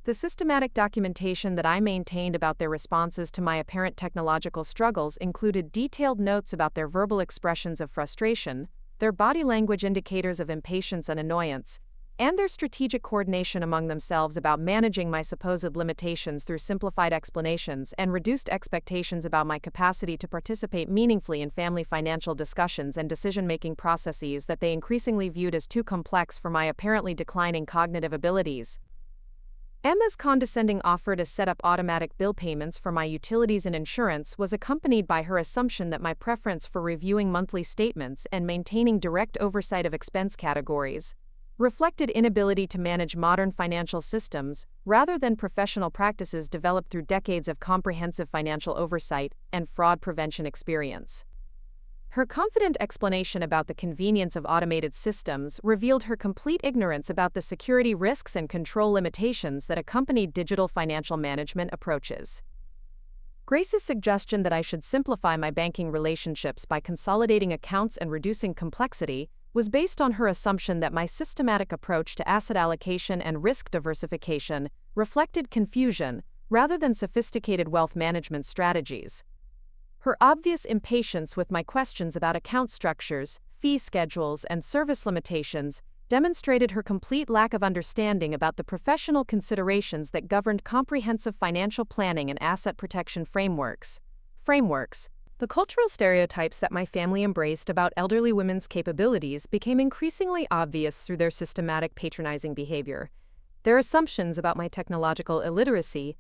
The systematic documentation that I maintained about their responses to my apparent technological struggles included detailed notes about their verbal expressions of frustration, their body language indicators of impatience and annoyance, and their strategic coordination among themselves about managing my supposed limitations through simplified explanations and reduced expectations about my capacity to participate meaningfully in family financial discussions and decision-making processes that they increasingly viewed as too complex for my apparently declining cognitive abilities. Emma's condescending offer to set up automatic bill payments for my utilities and insurance was accompanied by her assumption that my preference for reviewing monthly statements and maintaining direct oversight of expense categories reflected inability to manage modern financial systems rather than professional practices developed through decades of comprehensive financial oversight and fraud prevention experience. Her confident explanation about the convenience of automated systems revealed her complete ignorance about the security risks and control limitations that accompanied digital financial management approaches. Grace's suggestion that I should simplify my banking relationships by consolidating accounts and reducing complexity was based on her assumption that my systematic approach to asset allocation and risk diversification reflected confusion rather than sophisticated wealth management strategies. Her obvious impatience with my questions about account structures, fee schedules, and service limitations demonstrated her complete lack of understanding about the professional considerations that governed comprehensive financial planning and asset protection frameworks. The cultural stereotypes that my family embraced about elderly women's capabilities became increasingly obvious through their systematic patronizing behavior, their assumptions about my technological illiteracy,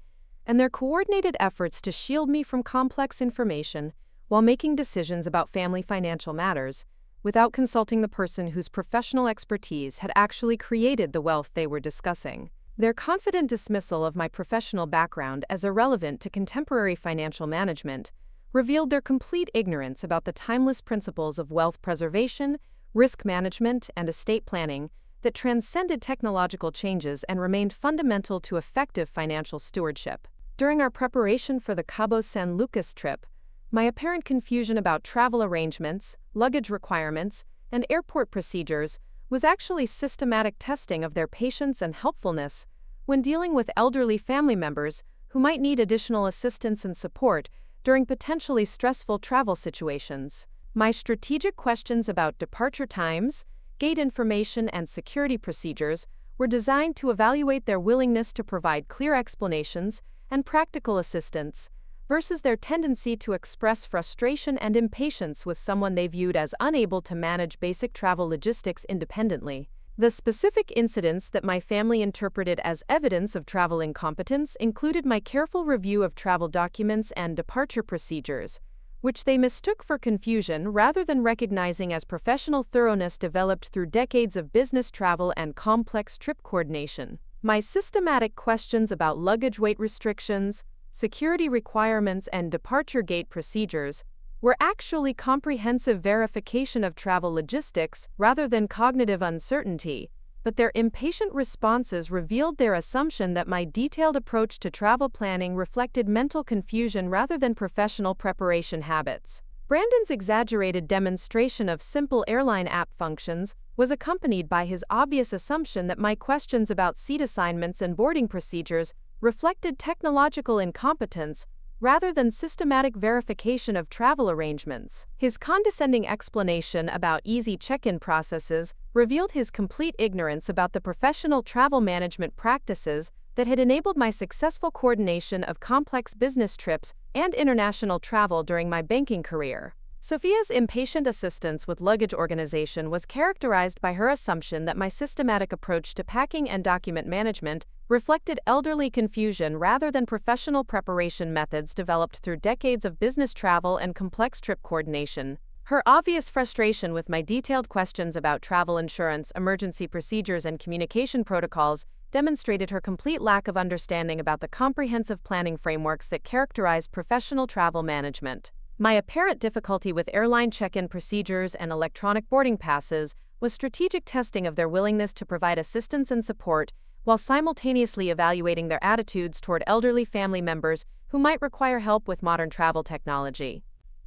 and their coordinated efforts to shield me from complex information while making decisions about family financial matters without consulting the person whose professional expertise had actually created the wealth they were discussing. Their confident dismissal of my professional background as irrelevant to contemporary financial management revealed their complete ignorance about the timeless principles of wealth preservation, risk management, and estate planning that transcended technological changes and remained fundamental to effective financial stewardship. During our preparation for the Cabo San Lucas trip, my apparent confusion about travel arrangements, luggage requirements, and airport procedures was actually systematic testing of their patience and helpfulness when dealing with elderly family members who might need additional assistance and support during potentially stressful travel situations. My strategic questions about departure times, gate information, and security procedures were designed to evaluate their willingness to provide clear explanations and practical assistance versus their tendency to express frustration and impatience with someone they viewed as unable to manage basic travel logistics independently. The specific incidents that my family interpreted as evidence of travel incompetence included my careful review of travel documents and departure procedures, which they mistook for confusion rather than recognizing as professional thoroughness developed through decades of business travel and complex trip coordination. My systematic questions about luggage weight restrictions, security requirements, and departure gate procedures were actually comprehensive verification of travel logistics rather than cognitive uncertainty, but their impatient responses revealed their assumption that my detailed approach to travel planning reflected mental confusion rather than professional preparation habits. Brandon's exaggerated demonstration of simple airline app functions was accompanied by his obvious assumption that my questions about seat assignments and boarding procedures reflected technological incompetence rather than systematic verification of travel arrangements. His condescending explanation about easy check-in processes revealed his complete ignorance about the professional travel management practices that had enabled my successful coordination of complex business trips and international travel during my banking career. Sophia's impatient assistance with luggage organization was characterized by her assumption that my systematic approach to packing and document management reflected elderly confusion rather than professional preparation methods developed through decades of business travel and complex trip coordination. Her obvious frustration with my detailed questions about travel insurance, emergency procedures, and communication protocols demonstrated her complete lack of understanding about the comprehensive planning frameworks that characterize professional travel management. My apparent difficulty with airline check-in procedures and electronic boarding passes was strategic testing of their willingness to provide assistance and support while simultaneously evaluating their attitudes toward elderly family members who might require help with modern travel technology.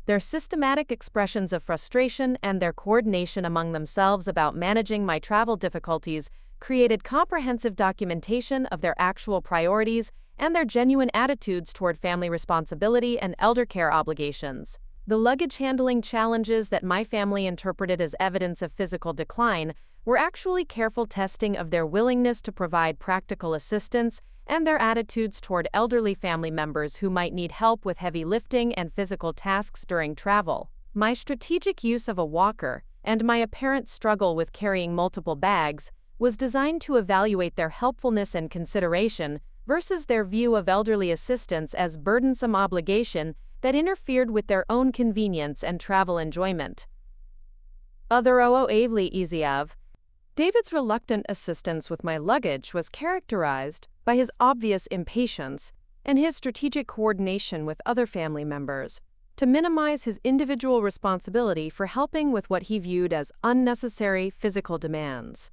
Their systematic expressions of frustration and their coordination among themselves about managing my travel difficulties created comprehensive documentation of their actual priorities and their genuine attitudes toward family responsibility and elder care obligations. The luggage handling challenges that my family interpreted as evidence of physical decline were actually careful testing of their willingness to provide practical assistance and their attitudes toward elderly family members who might need help with heavy lifting and physical tasks during travel. My strategic use of a walker and my apparent struggle with carrying multiple bags was designed to evaluate their helpfulness and consideration versus their view of elderly assistance as burdensome obligation that interfered with their own convenience and travel enjoyment. Other Avely easy of. David's reluctant assistance with my luggage was characterized by his obvious impatience and his strategic coordination with other family members to minimize his individual responsibility for helping with what he viewed as unnecessary physical demands.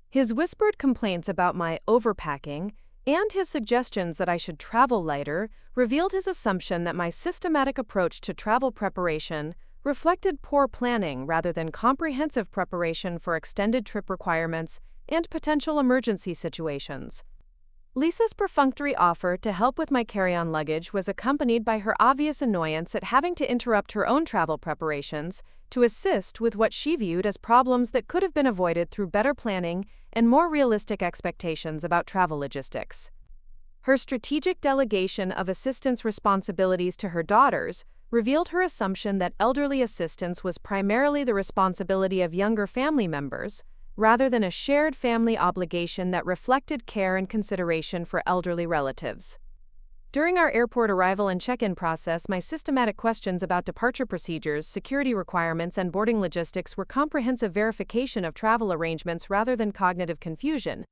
His whispered complaints about my overpacking and his suggestions that I should travel lighter revealed his assumption that my systematic approach to travel preparation reflected poor planning rather than comprehensive preparation for extended trip requirements and potential emergency situations. Lisa's perfunctory offer to help with my carry-on luggage was accompanied by her obvious annoyance at having to interrupt her own travel preparations to assist with what she viewed as problems that could have been avoided through better planning and more realistic expectations about travel logistics. Her strategic delegation of assistance responsibilities to her daughters revealed her assumption that elderly assistance was primarily the responsibility of younger family members, rather than a shared family obligation that reflected care and consideration for elderly relatives. During our airport arrival and check-in process, my systematic questions about departure procedures, security requirements, and boarding logistics were comprehensive verification of travel arrangements rather than cognitive confusion.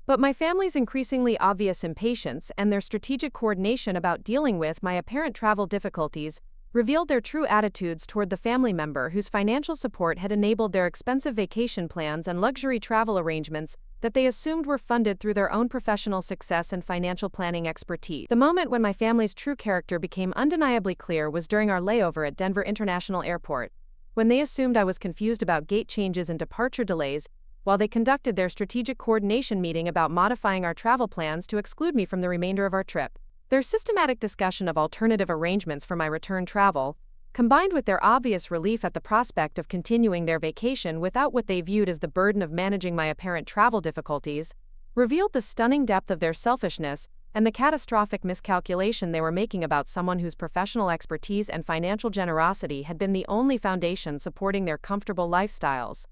But my family's increasingly obvious impatience and their strategic coordination about dealing with my apparent travel difficulties revealed their true attitudes toward the family member whose financial support had enabled their expensive vacation plans and luxury travel arrangements that they assumed were funded through their own professional success and financial planning expertise. The moment when my family's true character became undeniably clear was during our layover at Denver International Airport, when they assumed I was confused about gate changes and departure delays, while they conducted their strategic coordination meeting about modifying our travel plans to exclude me from the remainder of our trip. Their systematic discussion of alternative arrangements for my return travel, combined with their obvious relief at the prospect of continuing their vacation without what they viewed as the burden of managing my apparent travel difficulties, revealed the stunning depth of their selfishness and the catastrophic miscalculation they were making about someone whose professional expertise and financial generosity had been the only foundation supporting their comfortable lifestyles.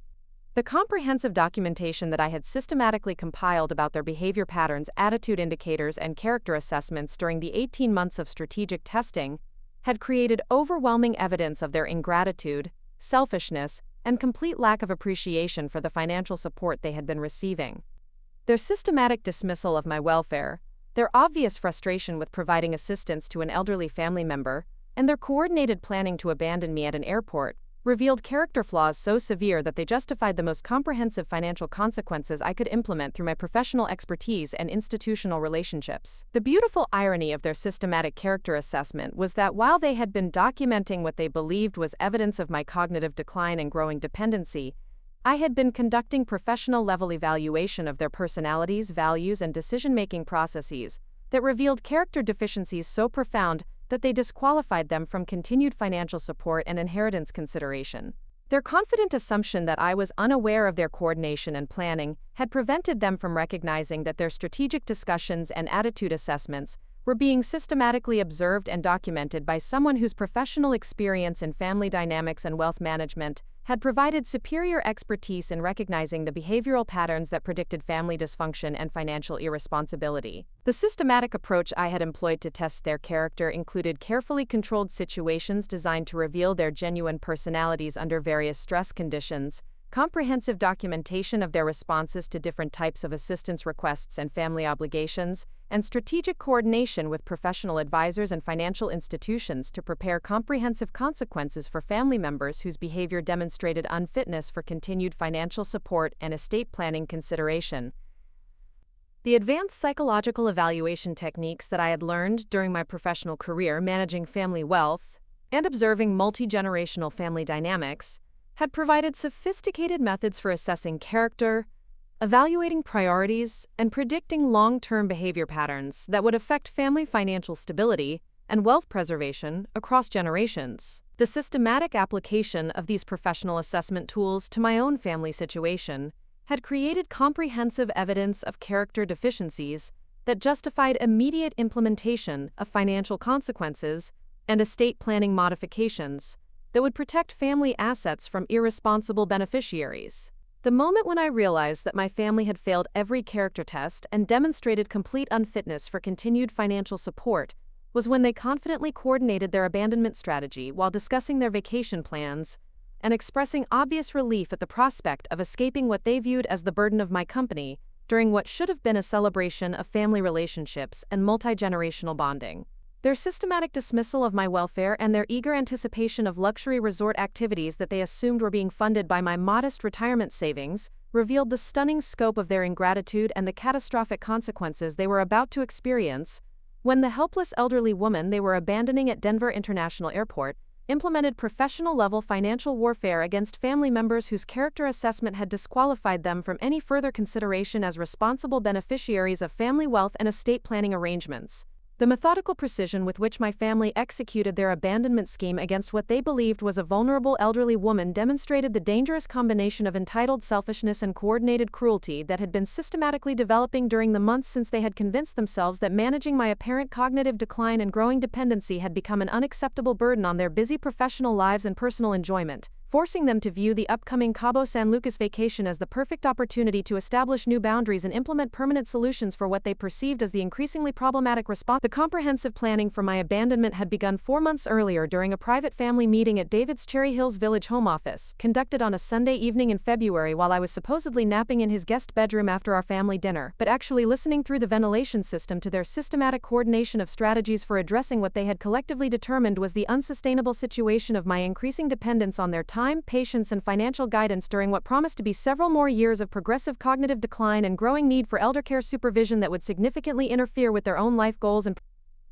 The comprehensive documentation that I had systematically compiled about their behavior patterns, attitude indicators, and character assessments during the 18 months of strategic testing had created overwhelming evidence of their ingratitude, selfishness, and complete lack of appreciation for the financial support they had been receiving. Their systematic dismissal of my welfare, their obvious frustration with providing assistance to an elderly family member, and their coordinated planning to abandon me at an airport revealed character flaws so severe that they justified the most comprehensive financial consequences I could implement through my professional expertise and institutional relationships. The beautiful irony of their systematic character assessment was that while they had been documenting what they believed was evidence of my cognitive decline and growing dependency, I had been conducting professional-level evaluation of their personalities, values, and decision-making processes that revealed character deficiencies so profound that they disqualified them from continued financial support and inheritance consideration. Their confident assumption that I was unaware of their coordination and planning had prevented them from recognizing that their strategic discussions and attitude assessments were being systematically observed and documented by someone whose professional experience in family dynamics and wealth management had provided superior expertise in recognizing the behavioral patterns that predicted family dysfunction and financial irresponsibility. The systematic approach I had employed to test their character included carefully controlled situations designed to reveal their genuine personalities under various stress conditions, comprehensive documentation of their responses to different types of assistance requests and family obligations, and strategic coordination with professional advisors and financial institutions to prepare comprehensive consequences for family members whose behavior demonstrated unfitness for continued financial support and estate planning consideration. The advanced psychological evaluation techniques that I had learned during my professional career managing family wealth and observing multi-generational family dynamics had provided sophisticated methods for assessing character, evaluating priorities and predicting long-term behavior patterns that would affect family financial stability and wealth preservation across generations. The systematic application of these professional assessment tools to my own family situation had created comprehensive evidence of character deficiencies that justified immediate implementation of financial consequences and estate planning modifications that would protect family assets from irresponsible beneficiaries. The moment when I realized that my family had failed every character test and demonstrated complete unfitness for continued financial support was when they confidently coordinated their abandonment strategy while discussing their vacation plans and expressing obvious relief at the prospect of escaping what they viewed as the burden of my company during what should have been a celebration of family relationships and multi-generational bonding. Their systematic dismissal of my welfare and their eager anticipation of luxury resort activities that they assumed were being funded by my modest retirement savings revealed the stunning scope of their ingratitude and the catastrophic consequences they were about to experience when the helpless elderly woman they were abandoning at Denver International Airport implemented professional-level financial warfare against family members whose character assessment had disqualified them from any further consideration as responsible beneficiaries of family wealth and estate planning arrangements. The methodical precision with which my family executed their abandonment scheme against what they believed was a vulnerable elderly woman demonstrated the dangerous combination of entitled selfishness and coordinated cruelty that had been systematically developing during the months since they had convinced themselves that managing my apparent cognitive decline and growing dependency had become an unacceptable burden on their busy professional lives and personal enjoyment, forcing them to view the upcoming Cabo San Lucas vacation as the perfect opportunity to establish new boundaries and implement permanent solutions for what they perceived as the increasingly problematic response. The comprehensive planning for my abandonment had begun 4 months earlier during a private family meeting at David's Cherry Hills Village home office, conducted on a Sunday evening in February while I was supposedly napping in his guest bedroom after our family dinner, but actually listening through the ventilation system to their systematic coordination of strategies for addressing what they had collectively determined was the unsustainable situation of my increasing dependence on their time, patience, and financial guidance during what promised to be several more years of progressive cognitive decline and growing need for eldercare supervision that would significantly interfere with their own life goals and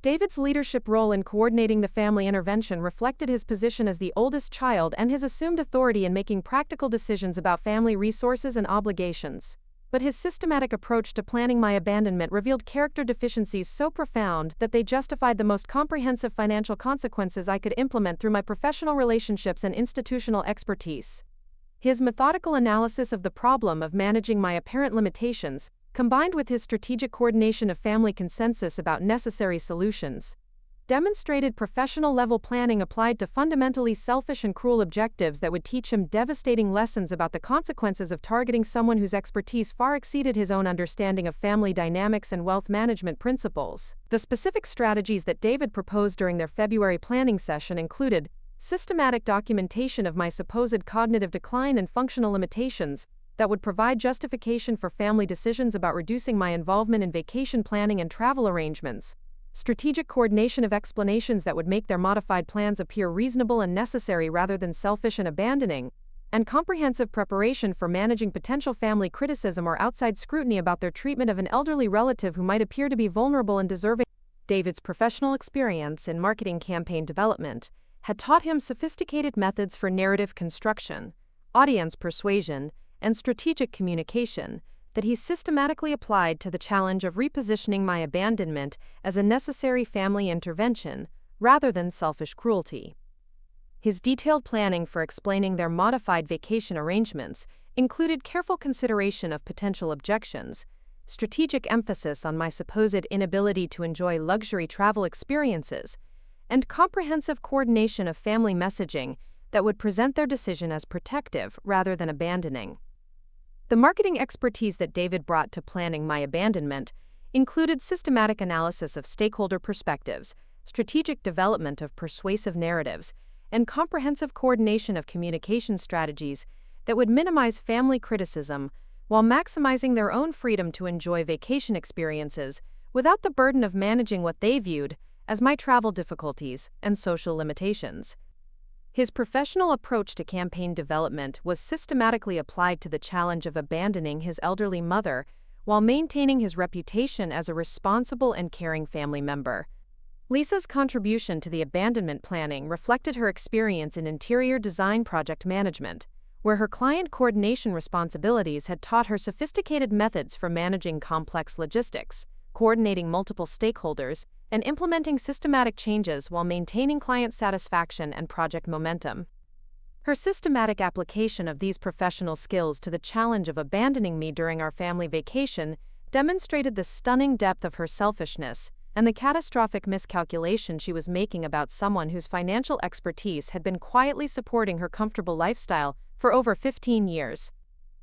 David's leadership role in coordinating the family intervention reflected his position as the oldest child and his assumed authority in making practical decisions about family resources and obligations. But his systematic approach to planning my abandonment revealed character deficiencies so profound that they justified the most comprehensive financial consequences I could implement through my professional relationships and institutional expertise. His methodical analysis of the problem of managing my apparent limitations, combined with his strategic coordination of family consensus about necessary solutions, demonstrated professional-level planning applied to fundamentally selfish and cruel objectives that would teach him devastating lessons about the consequences of targeting someone whose expertise far exceeded his own understanding of family dynamics and wealth management principles. The specific strategies that David proposed during their February planning session included systematic documentation of my supposed cognitive decline and functional limitations that would provide justification for family decisions about reducing my involvement in vacation planning and travel arrangements, strategic coordination of explanations that would make their modified plans appear reasonable and necessary rather than selfish and abandoning, and comprehensive preparation for managing potential family criticism or outside scrutiny about their treatment of an elderly relative who might appear to be vulnerable and deserving. David's professional experience in marketing campaign development had taught him sophisticated methods for narrative construction, audience persuasion, and strategic communication that he systematically applied to the challenge of repositioning my abandonment as a necessary family intervention rather than selfish cruelty. His detailed planning for explaining their modified vacation arrangements included careful consideration of potential objections, strategic emphasis on my supposed inability to enjoy luxury travel experiences, and comprehensive coordination of family messaging that would present their decision as protective rather than abandoning. The marketing expertise that David brought to planning my abandonment included systematic analysis of stakeholder perspectives, strategic development of persuasive narratives, and comprehensive coordination of communication strategies that would minimize family criticism while maximizing their own freedom to enjoy vacation experiences without the burden of managing what they viewed as my travel difficulties and social limitations. His professional approach to campaign development was systematically applied to the challenge of abandoning his elderly mother while maintaining his reputation as a responsible and caring family member. Lisa's contribution to the abandonment planning reflected her experience in interior design project management, where her client coordination responsibilities had taught her sophisticated methods for managing complex logistics, coordinating multiple stakeholders, and implementing systematic changes while maintaining client satisfaction and project momentum. Her systematic application of these professional skills to the challenge of abandoning me during our family vacation demonstrated the stunning depth of her selfishness and the catastrophic miscalculation she was making about someone whose financial expertise had been quietly supporting her comfortable lifestyle for over 15 years.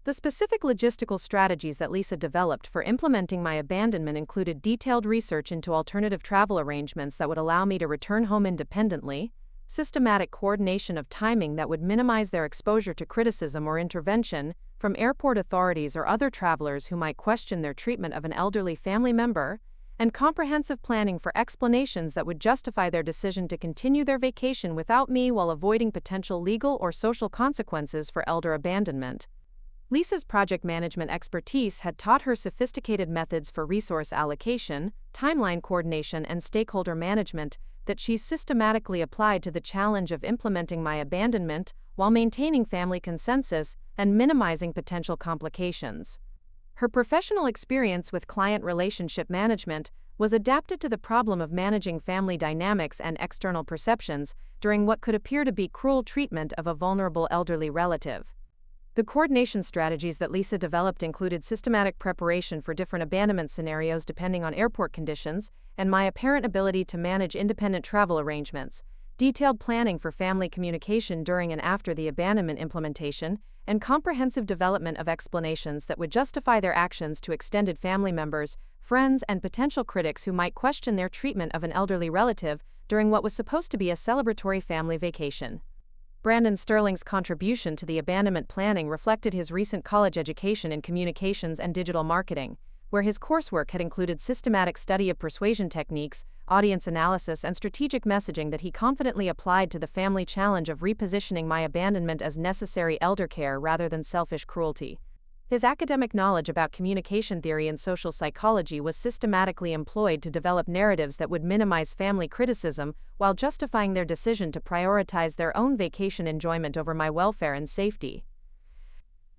The specific logistical strategies that Lisa developed for implementing my abandonment included detailed research into alternative travel arrangements that would allow me to return home independently, systematic coordination of timing that would minimize their exposure to criticism or intervention from airport authorities or other travelers who might question their treatment of an elderly family member, and comprehensive planning for explanations that would justify their decision to continue their vacation without me while avoiding potential legal or social consequences for elder abandonment. Lisa's project management expertise had taught her sophisticated methods for resource allocation, timeline coordination, and stakeholder management that she systematically applied to the challenge of implementing my abandonment while maintaining family consensus and minimizing potential complications. Her professional experience with client relationship management was adapted to the problem of managing family dynamics and external perceptions during what could appear to be cruel treatment of a vulnerable elderly relative. The coordination strategies that Lisa developed included systematic preparation for different abandonment scenarios depending on airport conditions and my apparent ability to manage independent travel arrangements, detailed planning for family communication during and after the abandonment implementation, and comprehensive development of explanations that would justify their actions to extended family members, friends, and potential critics who might question their treatment of an elderly relative during what was supposed to be a celebratory family vacation. Brandon Sterling's contribution to the abandonment planning reflected his recent college education in communications and digital marketing, where his coursework had included systematic study of persuasion techniques, audience analysis, and strategic messaging that he confidently applied to the family challenge of repositioning my abandonment as necessary elder care rather than selfish cruelty. His academic knowledge about communication theory and social psychology was systematically employed to develop narratives that would minimize family criticism while justifying their decision to prioritize their own vacation enjoyment over my welfare and safety.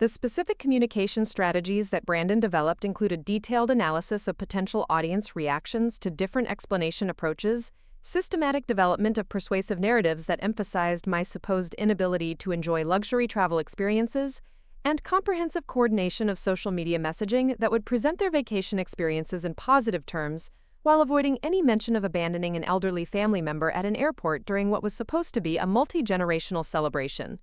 The specific communication strategies that Brandon developed included detailed analysis of potential audience reactions to different explanation approaches, systematic development of persuasive narratives that emphasized my supposed inability to enjoy luxury travel experiences, and comprehensive coordination of social media messaging that would present their vacation experiences in positive terms while avoiding any mention of abandoning an elderly family member at an airport during what was supposed to be a multi-generational celebration.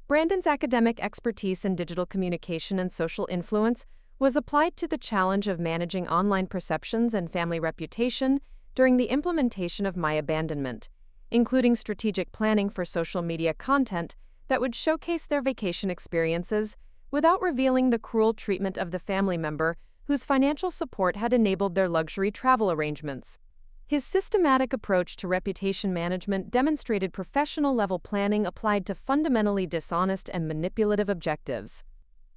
Brandon's academic expertise in digital communication and social influence was applied to the challenge of managing online perceptions and family reputation during the implementation of my abandonment, including strategic planning for social media content that would showcase their vacation experiences without revealing the cruel treatment of the family member whose financial support had enabled their luxury travel arrangements. His systematic approach to reputation management demonstrated professional-level planning applied to fundamentally dishonest and manipulative objectives.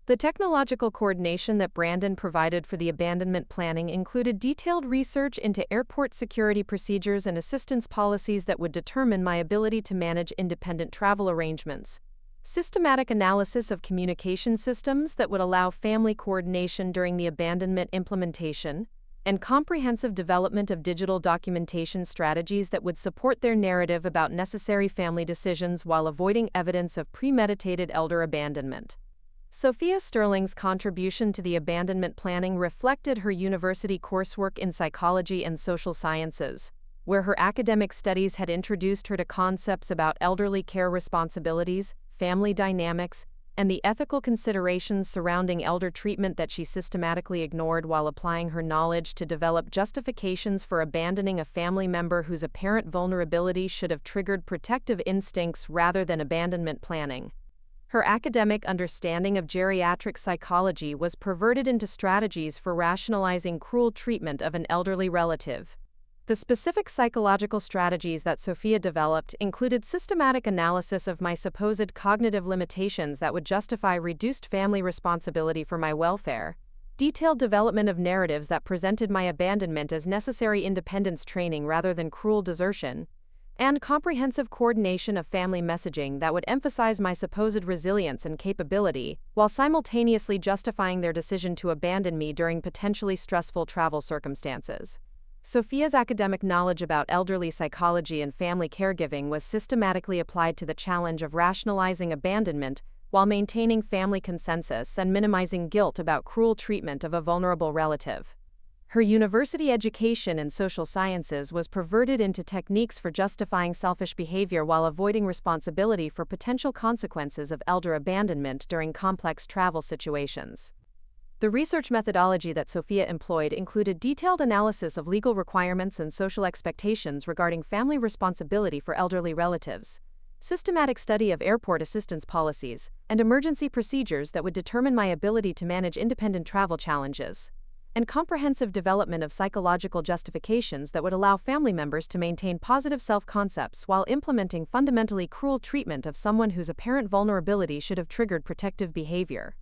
The technological coordination that Brandon provided for the abandonment planning included detailed research into airport security procedures and assistance policies that would determine my ability to manage independent travel arrangements, systematic analysis of communication systems that would allow family coordination during the abandonment implementation, and comprehensive development of digital documentation strategies that would support their narrative about necessary family decisions while avoiding evidence of premeditated elder abandonment. Sophia Sterling's contribution to the abandonment planning reflected her university coursework in psychology and social sciences, where her academic studies had introduced her to concepts about elderly care responsibilities, family dynamics, and the ethical considerations surrounding elder treatment that she systematically ignored while applying her knowledge to develop justifications for abandoning a family member whose apparent vulnerability should have triggered protective instincts rather than abandonment planning. Her academic understanding of geriatric psychology was perverted into strategies for rationalizing cruel treatment of an elderly relative. The specific psychological strategies that Sophia developed included systematic analysis of my supposed cognitive limitations that would justify reduced family responsibility for my welfare, detailed development of narratives that presented my abandonment as necessary independence training rather than cruel desertion, and comprehensive coordination of family messaging that would emphasize my supposed resilience and capability, while simultaneously justifying their decision to abandon me during potentially stressful travel circumstances. Sophia's academic knowledge about elderly psychology and family caregiving was systematically applied to the challenge of rationalizing abandonment while maintaining family consensus and minimizing guilt about cruel treatment of a vulnerable relative. Her university education in social sciences was perverted into techniques for justifying selfish behavior while avoiding responsibility for potential consequences of elder abandonment during complex travel situations. The research methodology that Sophia employed included detailed analysis of legal requirements and social expectations regarding family responsibility for elderly relatives, systematic study of airport assistance policies, and emergency procedures that would determine my ability to manage independent travel challenges, and comprehensive development of psychological justifications that would allow family members to maintain positive self-concepts while implementing fundamentally cruel treatment of someone whose apparent vulnerability should have triggered protective behavior.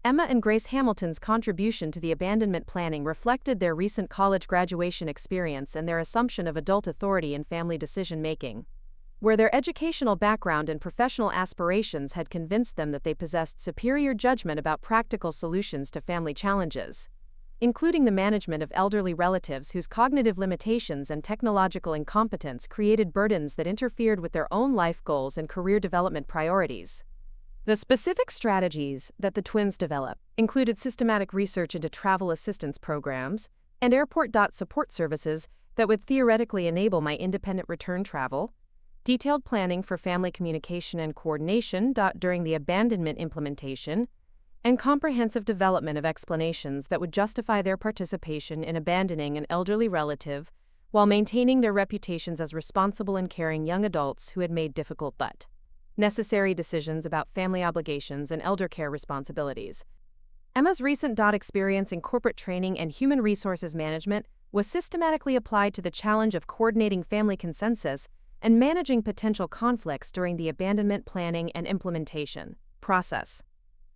Emma and Grace Hamilton's contribution to the abandonment planning reflected their recent college graduation experience and their assumption of adult authority in family decision-making, where their educational background and professional aspirations had convinced them that they possessed superior judgment about practical solutions to family challenges, including the management of elderly relatives whose cognitive limitations and technological incompetence created burdens that interfered with their own life goals and career development priorities. The specific strategies that the twins developed included systematic research into travel assistance programs and airport support services that would theoretically enable my independent return travel, detailed planning for family communication and coordination during the abandonment implementation, and comprehensive development of explanations that would justify their participation in abandoning an elderly relative while maintaining their reputations as responsible and caring young adults who had made difficult but necessary decisions about family obligations and elder care responsibilities. Emma's recent experience in corporate training and human resources management was systematically applied to the challenge of coordinating family consensus and managing potential conflicts during the abandonment planning and implementation process.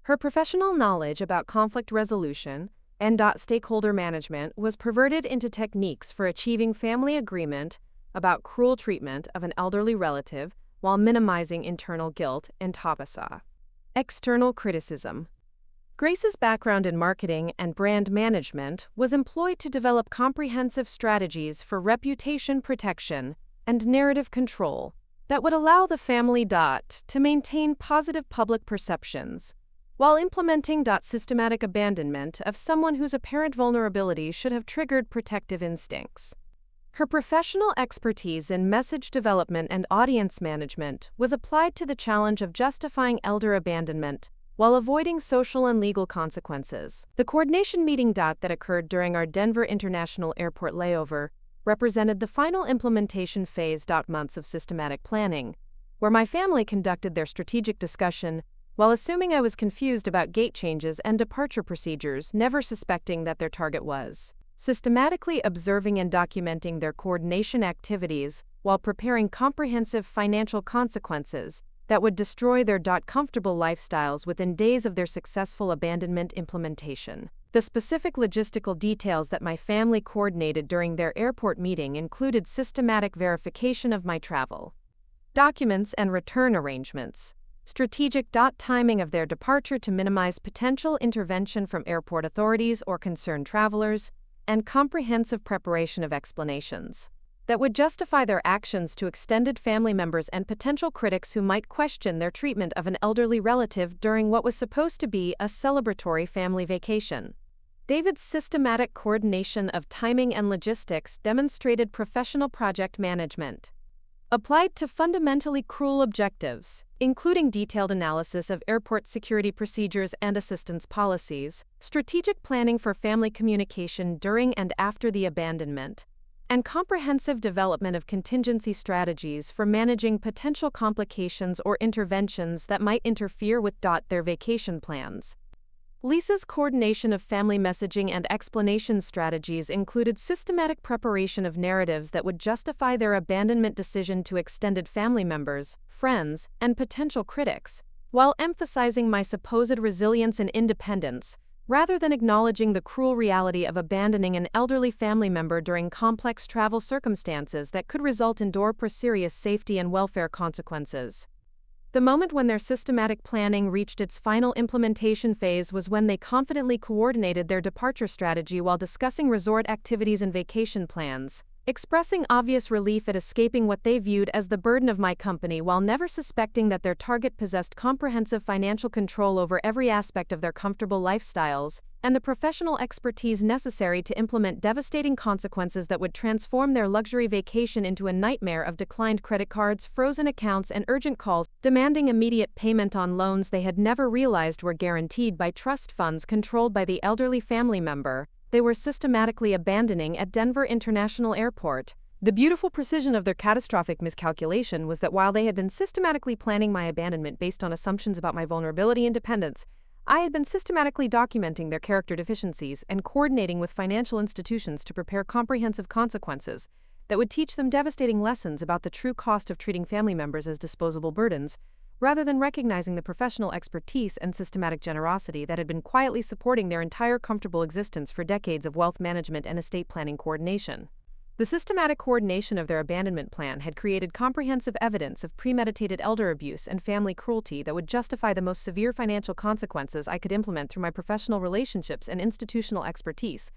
Her professional knowledge about conflict resolution and stakeholder management was perverted into techniques for achieving family agreement about cruel treatment of an elderly relative while minimizing internal guilt and tapasa. External criticism. Grace's background in marketing and brand management was employed to develop comprehensive strategies for reputation protection and narrative control that would allow the family to maintain positive public perceptions, while implementing systematic abandonment of someone whose apparent vulnerability should have triggered protective instincts. Her professional expertise in message development and audience management was applied to the challenge of justifying elder abandonment while avoiding social and legal consequences. The coordination meeting that occurred during our Denver International Airport layover represented the final implementation phase. Months of systematic planning, where my family conducted their strategic discussion while assuming I was confused about gate changes and departure procedures, never suspecting that their target was systematically observing and documenting their coordination activities while preparing comprehensive financial consequences that would destroy their comfortable lifestyles within days of their successful abandonment implementation. The specific logistical details that my family coordinated during their airport meeting included systematic verification of my travel documents and return arrangements, strategic timing of their departure to minimize potential intervention from airport authorities or concerned travelers, and comprehensive preparation of explanations that would justify their actions to extended family members and potential critics who might question their treatment of an elderly relative during what was supposed to be a celebratory family vacation. David's systematic coordination of timing and logistics demonstrated professional project management applied to fundamentally cruel objectives, including detailed analysis of airport security procedures and assistance policies, strategic planning for family communication during and after the abandonment, and comprehensive development of contingency strategies for managing potential complications or interventions that might interfere with their vacation plans. Lisa's coordination of family messaging and explanation strategies included systematic preparation of narratives that would justify their abandonment decision to extended family members, friends, and potential critics, while emphasizing my supposed resilience and independence rather than acknowledging the cruel reality of abandoning an elderly family member during complex travel circumstances that could result in serious safety and welfare consequences. The moment when their systematic planning reached its final implementation phase was when they confidently coordinated their departure strategy while discussing resort activities and vacation plans, expressing obvious relief at escaping what they viewed as the burden of my company while never suspecting that their target possessed comprehensive financial control over every aspect of their comfortable lifestyles, and the professional expertise necessary to implement devastating consequences that would transform their luxury vacation into a nightmare of declined credit cards, frozen accounts, and urgent calls demanding immediate payment on loans they had never realized were guaranteed by trust funds controlled by the elderly family member they were systematically abandoning at Denver International Airport. The beautiful precision of their catastrophic miscalculation was that while they had been systematically planning my abandonment based on assumptions about my vulnerability and dependence, I had been systematically documenting their character deficiencies and coordinating with financial institutions to prepare comprehensive consequences that would teach them devastating lessons about the true cost of treating family members as disposable burdens, rather than recognizing the professional expertise and systematic generosity that had been quietly supporting their entire comfortable existence for decades of wealth management and estate planning coordination. The systematic coordination of their abandonment plan had created comprehensive evidence of premeditated elder abuse and family cruelty that would justify the most severe financial consequences I could implement through my professional relationships and institutional expertise,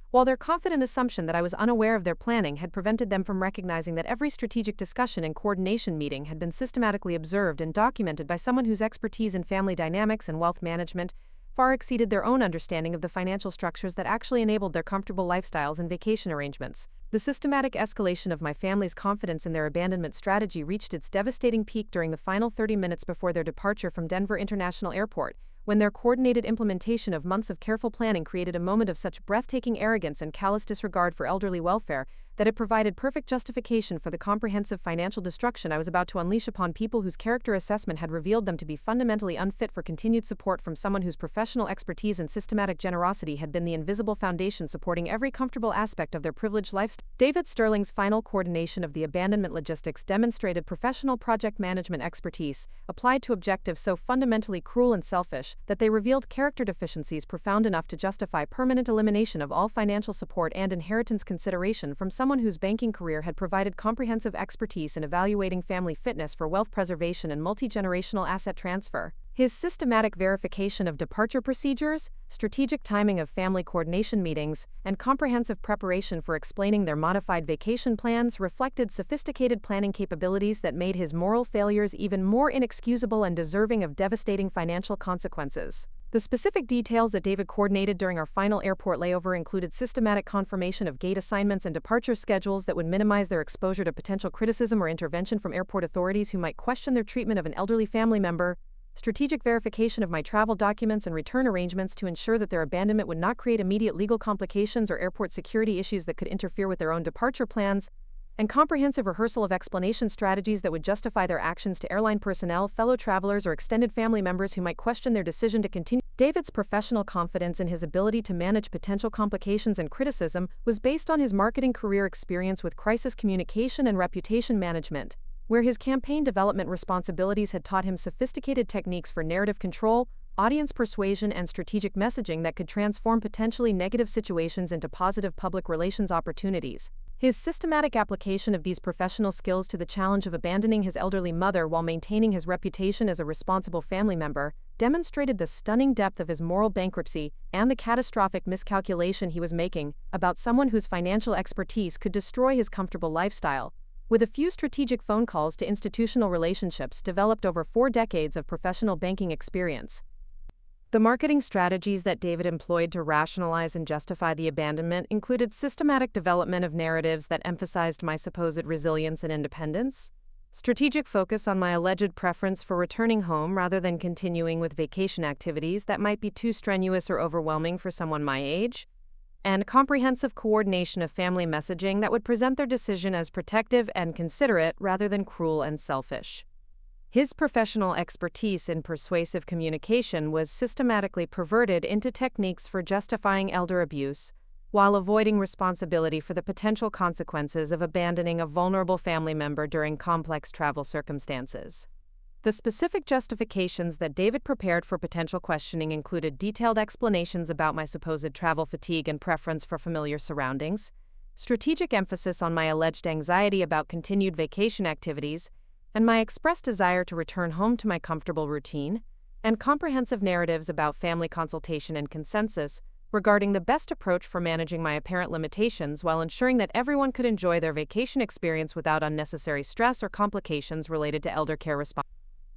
while their confident assumption that I was unaware of their planning had prevented them from recognizing that every strategic discussion and coordination meeting had been systematically observed and documented by someone whose expertise in family dynamics and wealth management far exceeded their own understanding of the financial structures that actually enabled their comfortable lifestyles and vacation arrangements. The systematic escalation of my family's confidence in their abandonment strategy reached its devastating peak during the final 30 minutes before their departure from Denver International Airport, when their coordinated implementation of months of careful planning created a moment of such breathtaking arrogance and callous disregard for elderly welfare that it provided perfect justification for the comprehensive financial destruction I was about to unleash upon people whose character assessment had revealed them to be fundamentally unfit for continued support from someone whose professional expertise and systematic generosity had been the invisible foundation supporting every comfortable aspect of their privileged lifestyle. David Sterling's final coordination of the abandonment logistics demonstrated professional project management expertise applied to objectives so fundamentally cruel and selfish that they revealed character deficiencies profound enough to justify permanent elimination of all financial support and inheritance consideration from someone whose banking career had provided comprehensive expertise in evaluating family fitness for wealth preservation and multi-generational asset transfer. His systematic verification of departure procedures, strategic timing of family coordination meetings, and comprehensive preparation for explaining their modified vacation plans reflected sophisticated planning capabilities that made his moral failures even more inexcusable and deserving of devastating financial consequences. The specific details that David coordinated during our final airport layover included systematic confirmation of gate assignments and departure schedules that would minimize their exposure to potential criticism or intervention from airport authorities who might question their treatment of an elderly family member, strategic verification of my travel documents and return arrangements to ensure that their abandonment would not create immediate legal complications or airport security issues that could interfere with their own departure plans, and comprehensive rehearsal of explanation strategies that would justify their actions to airline personnel, fellow travelers, or extended family members who might question their decision to continue. David's professional confidence in his ability to manage potential complications and criticism was based on his marketing career experience with crisis communication and reputation management, where his campaign development responsibilities had taught him sophisticated techniques for narrative control, audience persuasion, and strategic messaging that could transform potentially negative situations into positive public relations opportunities. His systematic application of these professional skills to the challenge of abandoning his elderly mother while maintaining his reputation as a responsible family member demonstrated the stunning depth of his moral bankruptcy and the catastrophic miscalculation he was making about someone whose financial expertise could destroy his comfortable lifestyle. With a few strategic phone calls to institutional relationships developed over 4 decades of professional banking experience, the marketing strategies that David employed to rationalize and justify the abandonment included systematic development of narratives that emphasized my supposed resilience and independence, strategic focus on my alleged preference for returning home rather than continuing with vacation activities that might be too strenuous or overwhelming for someone my age, and comprehensive coordination of family messaging that would present their decision as protective and considerate rather than cruel and selfish. His professional expertise in persuasive communication was systematically perverted into techniques for justifying elder abuse, while avoiding responsibility for the potential consequences of abandoning a vulnerable family member during complex travel circumstances. The specific justifications that David prepared for potential questioning included detailed explanations about my supposed travel fatigue and preference for familiar surroundings, strategic emphasis on my alleged anxiety about continued vacation activities, and my expressed desire to return home to my comfortable routine, and comprehensive narratives about family consultation and consensus regarding the best approach for managing my apparent limitations while ensuring that everyone could enjoy their vacation experience without unnecessary stress or complications related to elder care responsibilities.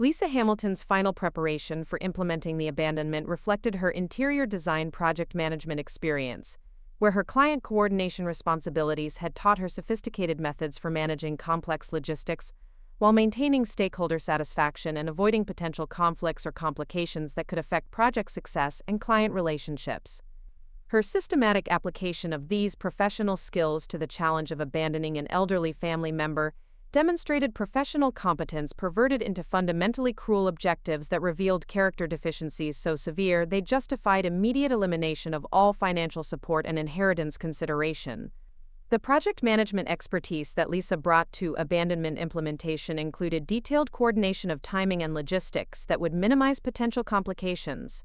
Lisa Hamilton's final preparation for implementing the abandonment reflected her interior design project management experience, where her client coordination responsibilities had taught her sophisticated methods for managing complex logistics while maintaining stakeholder satisfaction and avoiding potential conflicts or complications that could affect project success and client relationships. Her systematic application of these professional skills to the challenge of abandoning an elderly family member demonstrated professional competence perverted into fundamentally cruel objectives that revealed character deficiencies so severe they justified immediate elimination of all financial support and inheritance consideration. The project management expertise that Lisa brought to abandonment implementation included detailed coordination of timing and logistics that would minimize potential complications,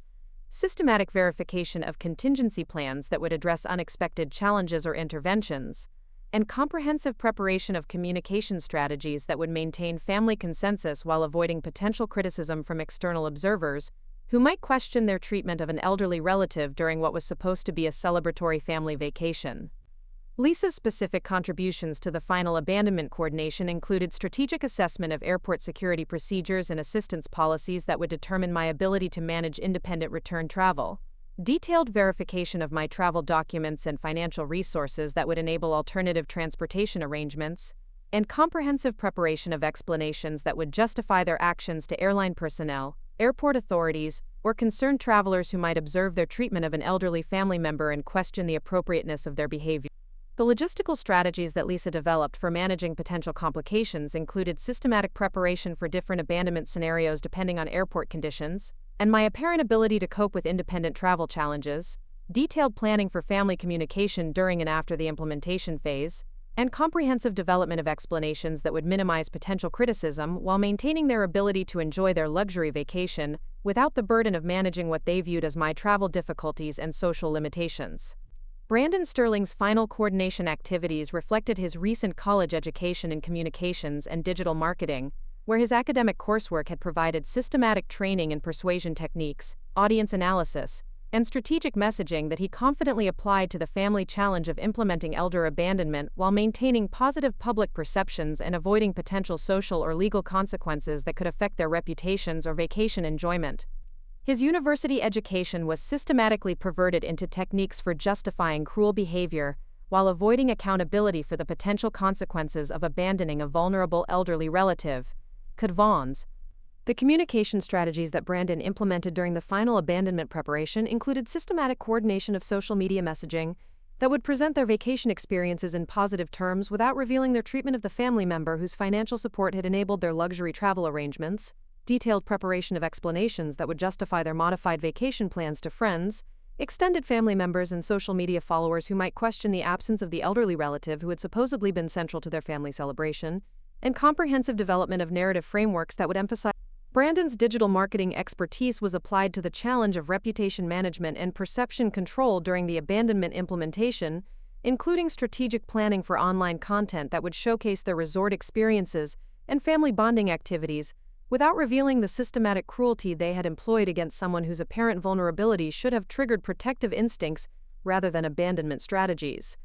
systematic verification of contingency plans that would address unexpected challenges or interventions, and comprehensive preparation of communication strategies that would maintain family consensus while avoiding potential criticism from external observers who might question their treatment of an elderly relative during what was supposed to be a celebratory family vacation. Lisa's specific contributions to the final abandonment coordination included strategic assessment of airport security procedures and assistance policies that would determine my ability to manage independent return travel, detailed verification of my travel documents and financial resources that would enable alternative transportation arrangements, and comprehensive preparation of explanations that would justify their actions to airline personnel, airport authorities, or concerned travelers who might observe their treatment of an elderly family member and question the appropriateness of their behavior. The logistical strategies that Lisa developed for managing potential complications included systematic preparation for different abandonment scenarios depending on airport conditions, and my apparent ability to cope with independent travel challenges, detailed planning for family communication during and after the implementation phase, and comprehensive development of explanations that would minimize potential criticism while maintaining their ability to enjoy their luxury vacation without the burden of managing what they viewed as my travel difficulties and social limitations. Brandon Sterling's final coordination activities reflected his recent college education in communications and digital marketing, where his academic coursework had provided systematic training in persuasion techniques, audience analysis, and strategic messaging that he confidently applied to the family challenge of implementing elder abandonment while maintaining positive public perceptions and avoiding potential social or legal consequences that could affect their reputations or vacation enjoyment. His university education was systematically perverted into techniques for justifying cruel behavior while avoiding accountability for the potential consequences of abandoning a vulnerable elderly relative. Vons. The communication strategies that Brandon implemented during the final abandonment preparation included systematic coordination of social media messaging that would present their vacation experiences in positive terms without revealing their treatment of the family member whose financial support had enabled their luxury travel arrangements, detailed preparation of explanations that would justify their modified vacation plans to friends, extended family members and social media followers who might question the absence of the elderly relative who had supposedly been central to their family celebration, and comprehensive development of narrative frameworks that would emphasize. Brandon's digital marketing expertise was applied to the challenge of reputation management and perception control during the abandonment implementation, including strategic planning for online content that would showcase their resort experiences and family bonding activities, without revealing the systematic cruelty they had employed against someone whose apparent vulnerability should have triggered protective instincts rather than abandonment strategies.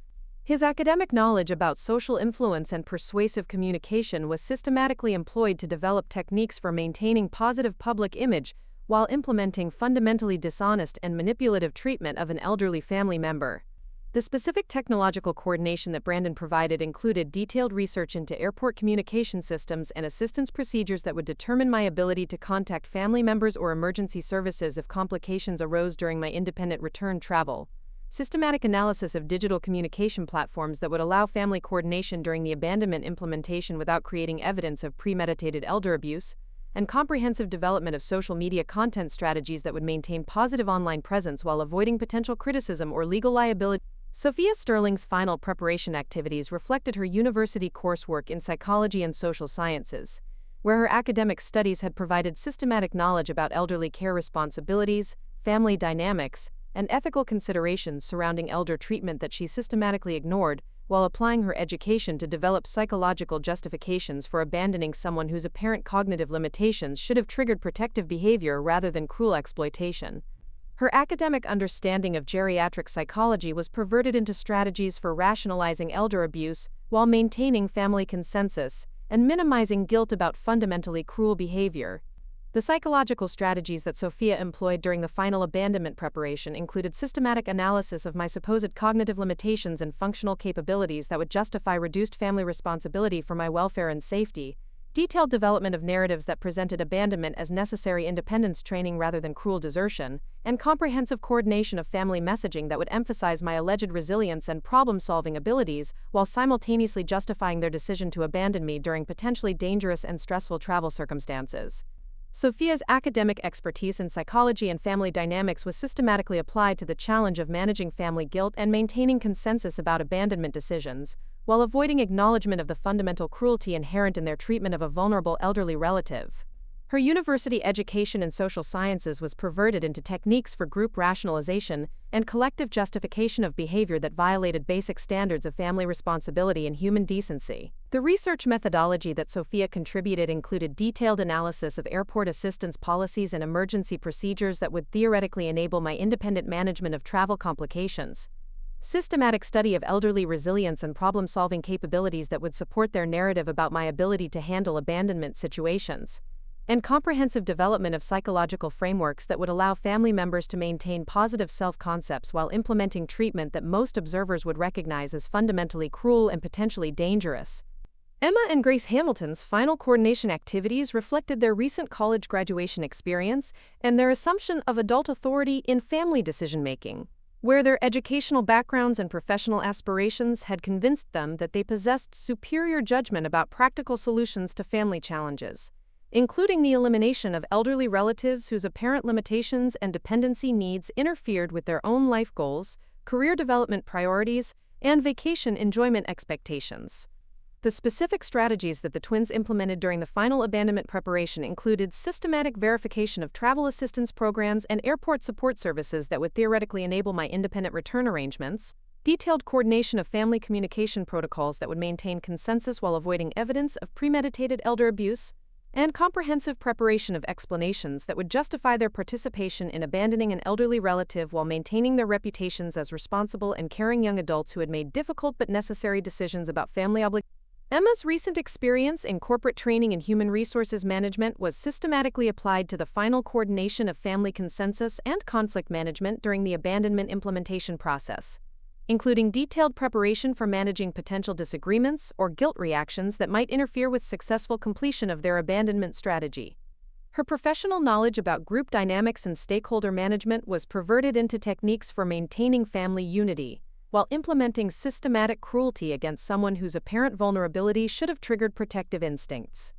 His academic knowledge about social influence and persuasive communication was systematically employed to develop techniques for maintaining positive public image while implementing fundamentally dishonest and manipulative treatment of an elderly family member. The specific technological coordination that Brandon provided included detailed research into airport communication systems and assistance procedures that would determine my ability to contact family members or emergency services if complications arose during my independent return travel, systematic analysis of digital communication platforms that would allow family coordination during the abandonment implementation without creating evidence of premeditated elder abuse, and comprehensive development of social media content strategies that would maintain positive online presence while avoiding potential criticism or legal liability. Sophia Sterling's final preparation activities reflected her university coursework in psychology and social sciences, where her academic studies had provided systematic knowledge about elderly care responsibilities, family dynamics, and ethical considerations surrounding elder treatment that she systematically ignored, while applying her education to develop psychological justifications for abandoning someone whose apparent cognitive limitations should have triggered protective behavior rather than cruel exploitation. Her academic understanding of geriatric psychology was perverted into strategies for rationalizing elder abuse while maintaining family consensus and minimizing guilt about fundamentally cruel behavior. The psychological strategies that Sophia employed during the final abandonment preparation included systematic analysis of my supposed cognitive limitations and functional capabilities that would justify reduced family responsibility for my welfare and safety, detailed development of narratives that presented abandonment as necessary independence training rather than cruel desertion, and comprehensive coordination of family messaging that would emphasize my alleged resilience and problem-solving abilities while simultaneously justifying their decision to abandon me during potentially dangerous and stressful travel circumstances. Sophia's academic expertise in psychology and family dynamics was systematically applied to the challenge of managing family guilt and maintaining consensus about abandonment decisions, while avoiding acknowledgement of the fundamental cruelty inherent in their treatment of a vulnerable elderly relative. Her university education in social sciences was perverted into techniques for group rationalization and collective justification of behavior that violated basic standards of family responsibility and human decency. The research methodology that Sophia contributed included detailed analysis of airport assistance policies and emergency procedures that would theoretically enable my independent management of travel complications, systematic study of elderly resilience and problem-solving capabilities that would support their narrative about my ability to handle abandonment situations, and comprehensive development of psychological frameworks that would allow family members to maintain positive self-concepts while implementing treatment that most observers would recognize as fundamentally cruel and potentially dangerous. Emma and Grace Hamilton's final coordination activities reflected their recent college graduation experience and their assumption of adult authority in family decision-making, where their educational backgrounds and professional aspirations had convinced them that they possessed superior judgment about practical solutions to family challenges, including the elimination of elderly relatives whose apparent limitations and dependency needs interfered with their own life goals, career development priorities, and vacation enjoyment expectations. The specific strategies that the twins implemented during the final abandonment preparation included systematic verification of travel assistance programs and airport support services that would theoretically enable my independent return arrangements, detailed coordination of family communication protocols that would maintain consensus while avoiding evidence of premeditated elder abuse, and comprehensive preparation of explanations that would justify their participation in abandoning an elderly relative while maintaining their reputations as responsible and caring young adults who had made difficult but necessary decisions about family obligations. Emma's recent experience in corporate training and human resources management was systematically applied to the final coordination of family consensus and conflict management during the abandonment implementation process, including detailed preparation for managing potential disagreements or guilt reactions that might interfere with successful completion of their abandonment strategy. Her professional knowledge about group dynamics and stakeholder management was perverted into techniques for maintaining family unity, while implementing systematic cruelty against someone whose apparent vulnerability should have triggered protective instincts.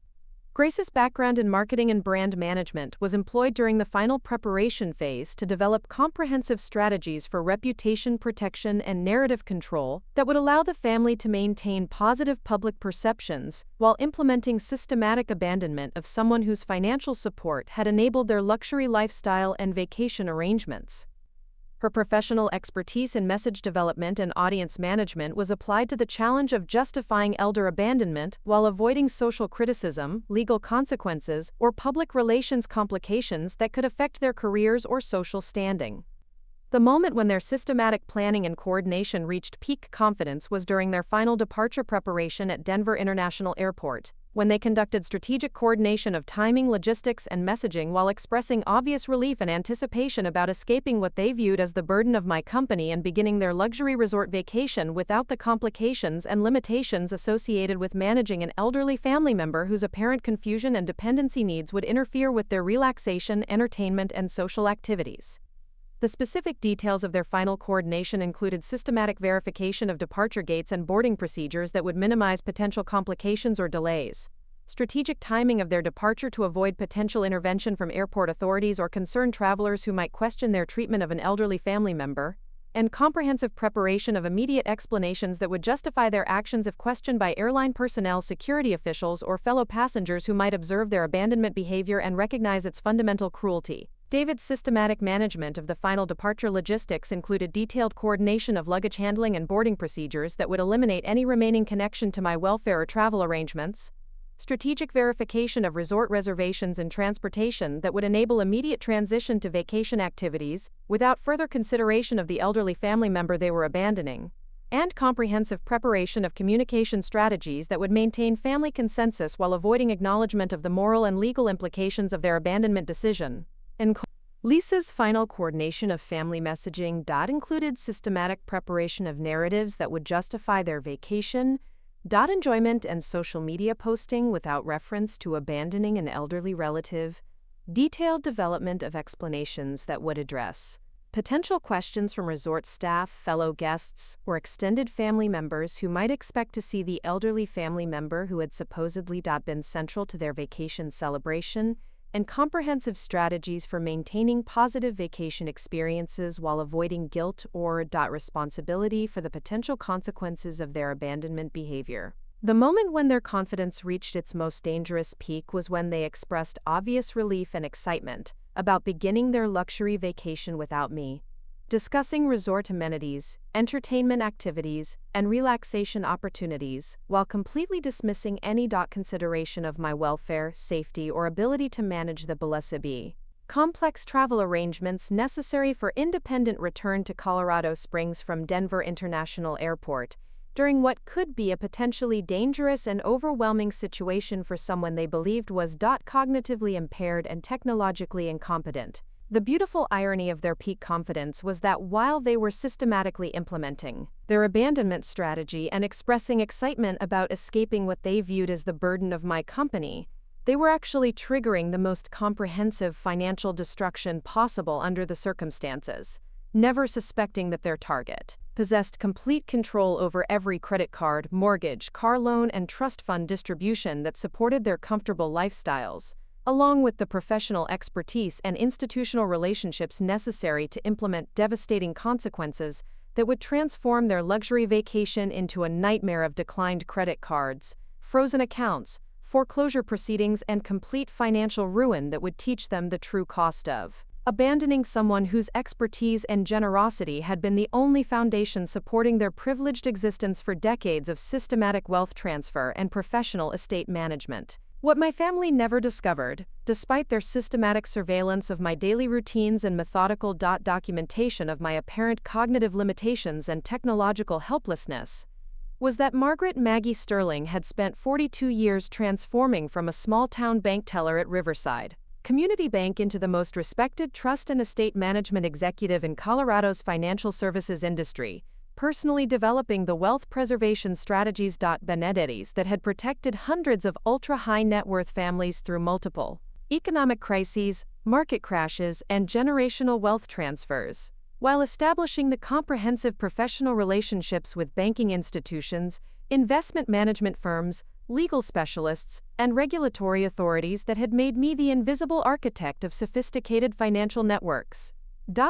Grace's background in marketing and brand management was employed during the final preparation phase to develop comprehensive strategies for reputation protection and narrative control that would allow the family to maintain positive public perceptions while implementing systematic abandonment of someone whose financial support had enabled their luxury lifestyle and vacation arrangements. Her professional expertise in message development and audience management was applied to the challenge of justifying elder abandonment while avoiding social criticism, legal consequences, or public relations complications that could affect their careers or social standing. The moment when their systematic planning and coordination reached peak confidence was during their final departure preparation at Denver International Airport, when they conducted strategic coordination of timing, logistics, and messaging while expressing obvious relief and anticipation about escaping what they viewed as the burden of my company and beginning their luxury resort vacation without the complications and limitations associated with managing an elderly family member whose apparent confusion and dependency needs would interfere with their relaxation, entertainment, and social activities. The specific details of their final coordination included systematic verification of departure gates and boarding procedures that would minimize potential complications or delays, strategic timing of their departure to avoid potential intervention from airport authorities or concerned travelers who might question their treatment of an elderly family member, and comprehensive preparation of immediate explanations that would justify their actions if questioned by airline personnel, security officials, or fellow passengers who might observe their abandonment behavior and recognize its fundamental cruelty. David's systematic management of the final departure logistics included detailed coordination of luggage handling and boarding procedures that would eliminate any remaining connection to my welfare or travel arrangements, strategic verification of resort reservations and transportation that would enable immediate transition to vacation activities without further consideration of the elderly family member they were abandoning, and comprehensive preparation of communication strategies that would maintain family consensus while avoiding acknowledgement of the moral and legal implications of their abandonment decision. Lisa's final coordination of family messaging included systematic preparation of narratives that would justify their vacation, enjoyment and social media posting without reference to abandoning an elderly relative, detailed development of explanations that would address potential questions from resort staff, fellow guests, or extended family members who might expect to see the elderly family member who had supposedly been central to their vacation celebration, and comprehensive strategies for maintaining positive vacation experiences while avoiding guilt or responsibility for the potential consequences of their abandonment behavior. The moment when their confidence reached its most dangerous peak was when they expressed obvious relief and excitement about beginning their luxury vacation without me, discussing resort amenities, entertainment activities, and relaxation opportunities, while completely dismissing any consideration of my welfare, safety, or ability to manage the blessed complex travel arrangements necessary for independent return to Colorado Springs from Denver International Airport, during what could be a potentially dangerous and overwhelming situation for someone they believed was cognitively impaired and technologically incompetent. The beautiful irony of their peak confidence was that while they were systematically implementing their abandonment strategy and expressing excitement about escaping what they viewed as the burden of my company, they were actually triggering the most comprehensive financial destruction possible under the circumstances, never suspecting that their target possessed complete control over every credit card, mortgage, car loan, and trust fund distribution that supported their comfortable lifestyles, along with the professional expertise and institutional relationships necessary to implement devastating consequences that would transform their luxury vacation into a nightmare of declined credit cards, frozen accounts, foreclosure proceedings, and complete financial ruin that would teach them the true cost of abandoning someone whose expertise and generosity had been the only foundation supporting their privileged existence for decades of systematic wealth transfer and professional estate management. What my family never discovered, despite their systematic surveillance of my daily routines and methodical documentation of my apparent cognitive limitations and technological helplessness, was that Margaret Maggie Sterling had spent 42 years transforming from a small-town bank teller at Riverside Community Bank into the most respected trust and estate management executive in Colorado's financial services industry, personally developing the wealth preservation strategies Benedetti's that had protected hundreds of ultra-high net worth families through multiple economic crises, market crashes, and generational wealth transfers, while establishing the comprehensive professional relationships with banking institutions, investment management firms, legal specialists, and regulatory authorities that had made me the invisible architect of sophisticated financial networks.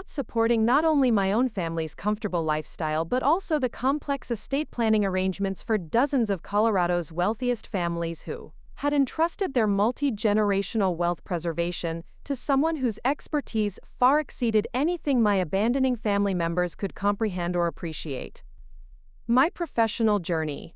Supporting not only my own family's comfortable lifestyle but also the complex estate planning arrangements for dozens of Colorado's wealthiest families who had entrusted their multi-generational wealth preservation to someone whose expertise far exceeded anything my abandoning family members could comprehend or appreciate. My professional journey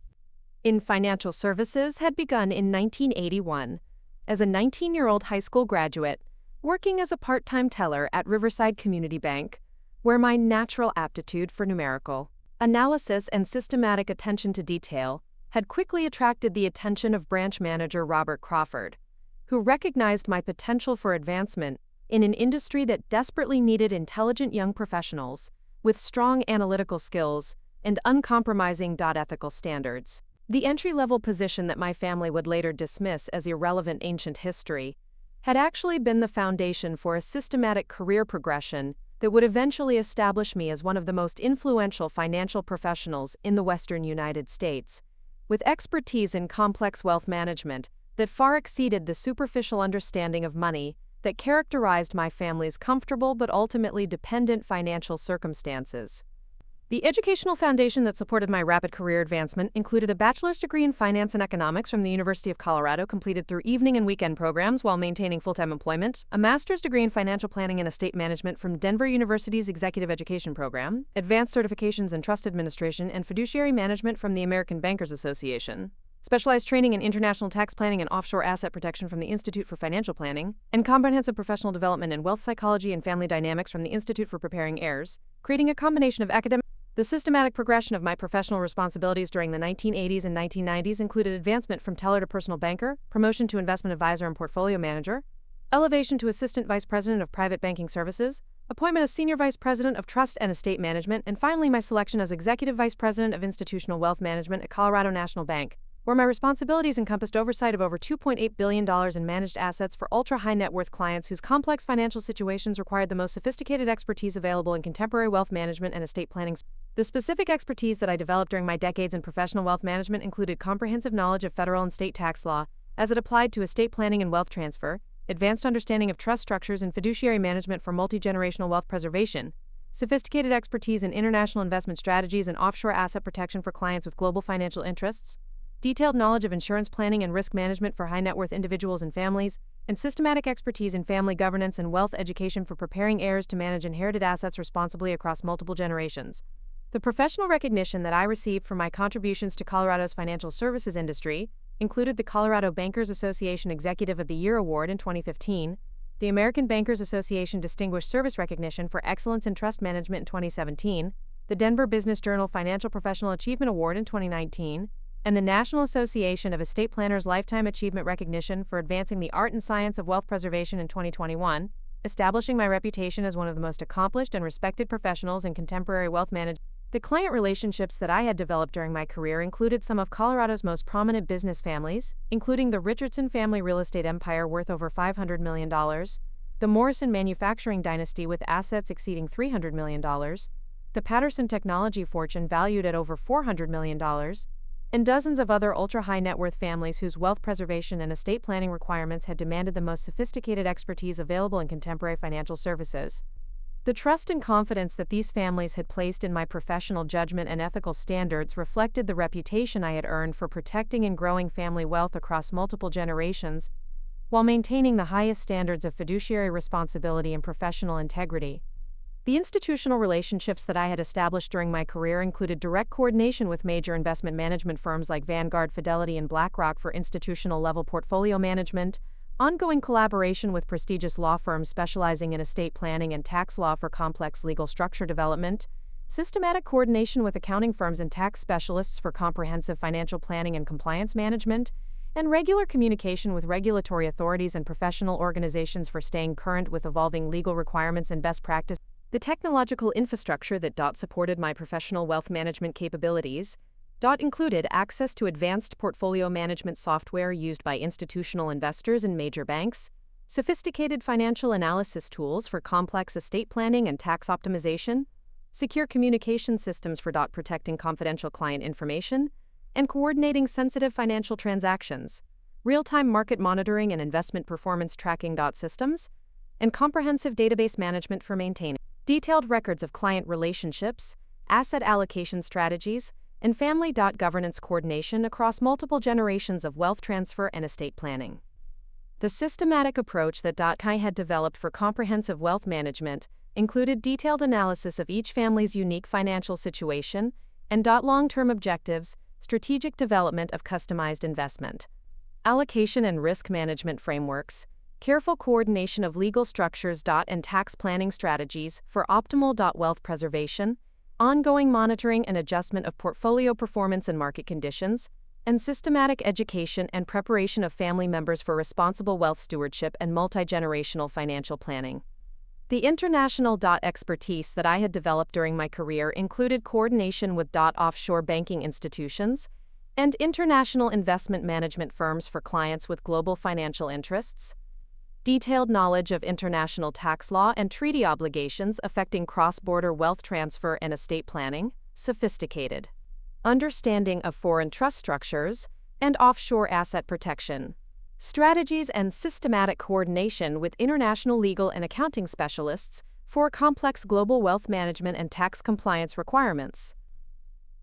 in financial services had begun in 1981, as a 19-year-old high school graduate, working as a part-time teller at Riverside Community Bank, where my natural aptitude for numerical analysis and systematic attention to detail had quickly attracted the attention of branch manager Robert Crawford, who recognized my potential for advancement in an industry that desperately needed intelligent young professionals with strong analytical skills and uncompromising ethical standards. The entry-level position that my family would later dismiss as irrelevant ancient history had actually been the foundation for a systematic career progression that would eventually establish me as one of the most influential financial professionals in the Western United States, with expertise in complex wealth management that far exceeded the superficial understanding of money that characterized my family's comfortable but ultimately dependent financial circumstances. The educational foundation that supported my rapid career advancement included a bachelor's degree in finance and economics from the University of Colorado, completed through evening and weekend programs while maintaining full-time employment, a master's degree in financial planning and estate management from Denver University's executive education program, advanced certifications in trust administration and fiduciary management from the American Bankers Association, specialized training in international tax planning and offshore asset protection from the Institute for Financial Planning, and comprehensive professional development in wealth psychology and family dynamics from the Institute for Preparing Heirs, creating a combination of academic. The systematic progression of my professional responsibilities during the 1980s and 1990s included advancement from teller to personal banker, promotion to investment advisor and portfolio manager, elevation to assistant vice president of private banking services, appointment as senior vice president of trust and estate management, and finally my selection as executive vice president of institutional wealth management at Colorado National Bank, where my responsibilities encompassed oversight of over $2.8 billion in managed assets for ultra-high net worth clients whose complex financial situations required the most sophisticated expertise available in contemporary wealth management and estate planning. The specific expertise that I developed during my decades in professional wealth management included comprehensive knowledge of federal and state tax law as it applied to estate planning and wealth transfer, advanced understanding of trust structures and fiduciary management for multi-generational wealth preservation, sophisticated expertise in international investment strategies and offshore asset protection for clients with global financial interests, detailed knowledge of insurance planning and risk management for high net worth individuals and families, and systematic expertise in family governance and wealth education for preparing heirs to manage inherited assets responsibly across multiple generations. The professional recognition that I received for my contributions to Colorado's financial services industry included the Colorado Bankers Association Executive of the Year Award in 2015, the American Bankers Association Distinguished Service Recognition for Excellence in Trust Management in 2017, the Denver Business Journal Financial Professional Achievement Award in 2019, and the National Association of Estate Planners Lifetime Achievement Recognition for advancing the art and science of wealth preservation in 2021, establishing my reputation as one of the most accomplished and respected professionals in contemporary wealth management. The client relationships that I had developed during my career included some of Colorado's most prominent business families, including the Richardson family real estate empire worth over $500 million, the Morrison manufacturing dynasty with assets exceeding $300 million, the Patterson technology fortune valued at over $400 million, and dozens of other ultra-high net worth families whose wealth preservation and estate planning requirements had demanded the most sophisticated expertise available in contemporary financial services. The trust and confidence that these families had placed in my professional judgment and ethical standards reflected the reputation I had earned for protecting and growing family wealth across multiple generations, while maintaining the highest standards of fiduciary responsibility and professional integrity. The institutional relationships that I had established during my career included direct coordination with major investment management firms like Vanguard, Fidelity, and BlackRock for institutional-level portfolio management, ongoing collaboration with prestigious law firms specializing in estate planning and tax law for complex legal structure development, systematic coordination with accounting firms and tax specialists for comprehensive financial planning and compliance management, and regular communication with regulatory authorities and professional organizations for staying current with evolving legal requirements and best practice. The technological infrastructure that supported my professional wealth management capabilities included access to advanced portfolio management software used by institutional investors and major banks, sophisticated financial analysis tools for complex estate planning and tax optimization, secure communication systems for protecting confidential client information, and coordinating sensitive financial transactions, real-time market monitoring and investment performance tracking systems, and comprehensive database management for maintaining detailed records of client relationships, asset allocation strategies, and family governance coordination across multiple generations of wealth transfer and estate planning. The systematic approach that I had developed for comprehensive wealth management included detailed analysis of each family's unique financial situation and long-term objectives, strategic development of customized investment, allocation and risk management frameworks, careful coordination of legal structures and tax planning strategies for optimal wealth preservation, ongoing monitoring and adjustment of portfolio performance and market conditions, and systematic education and preparation of family members for responsible wealth stewardship and multi-generational financial planning. The international expertise that I had developed during my career included coordination with offshore banking institutions and international investment management firms for clients with global financial interests, detailed knowledge of international tax law and treaty obligations affecting cross-border wealth transfer and estate planning, sophisticated understanding of foreign trust structures and offshore asset protection, strategies and systematic coordination with international legal and accounting specialists for complex global wealth management and tax compliance requirements.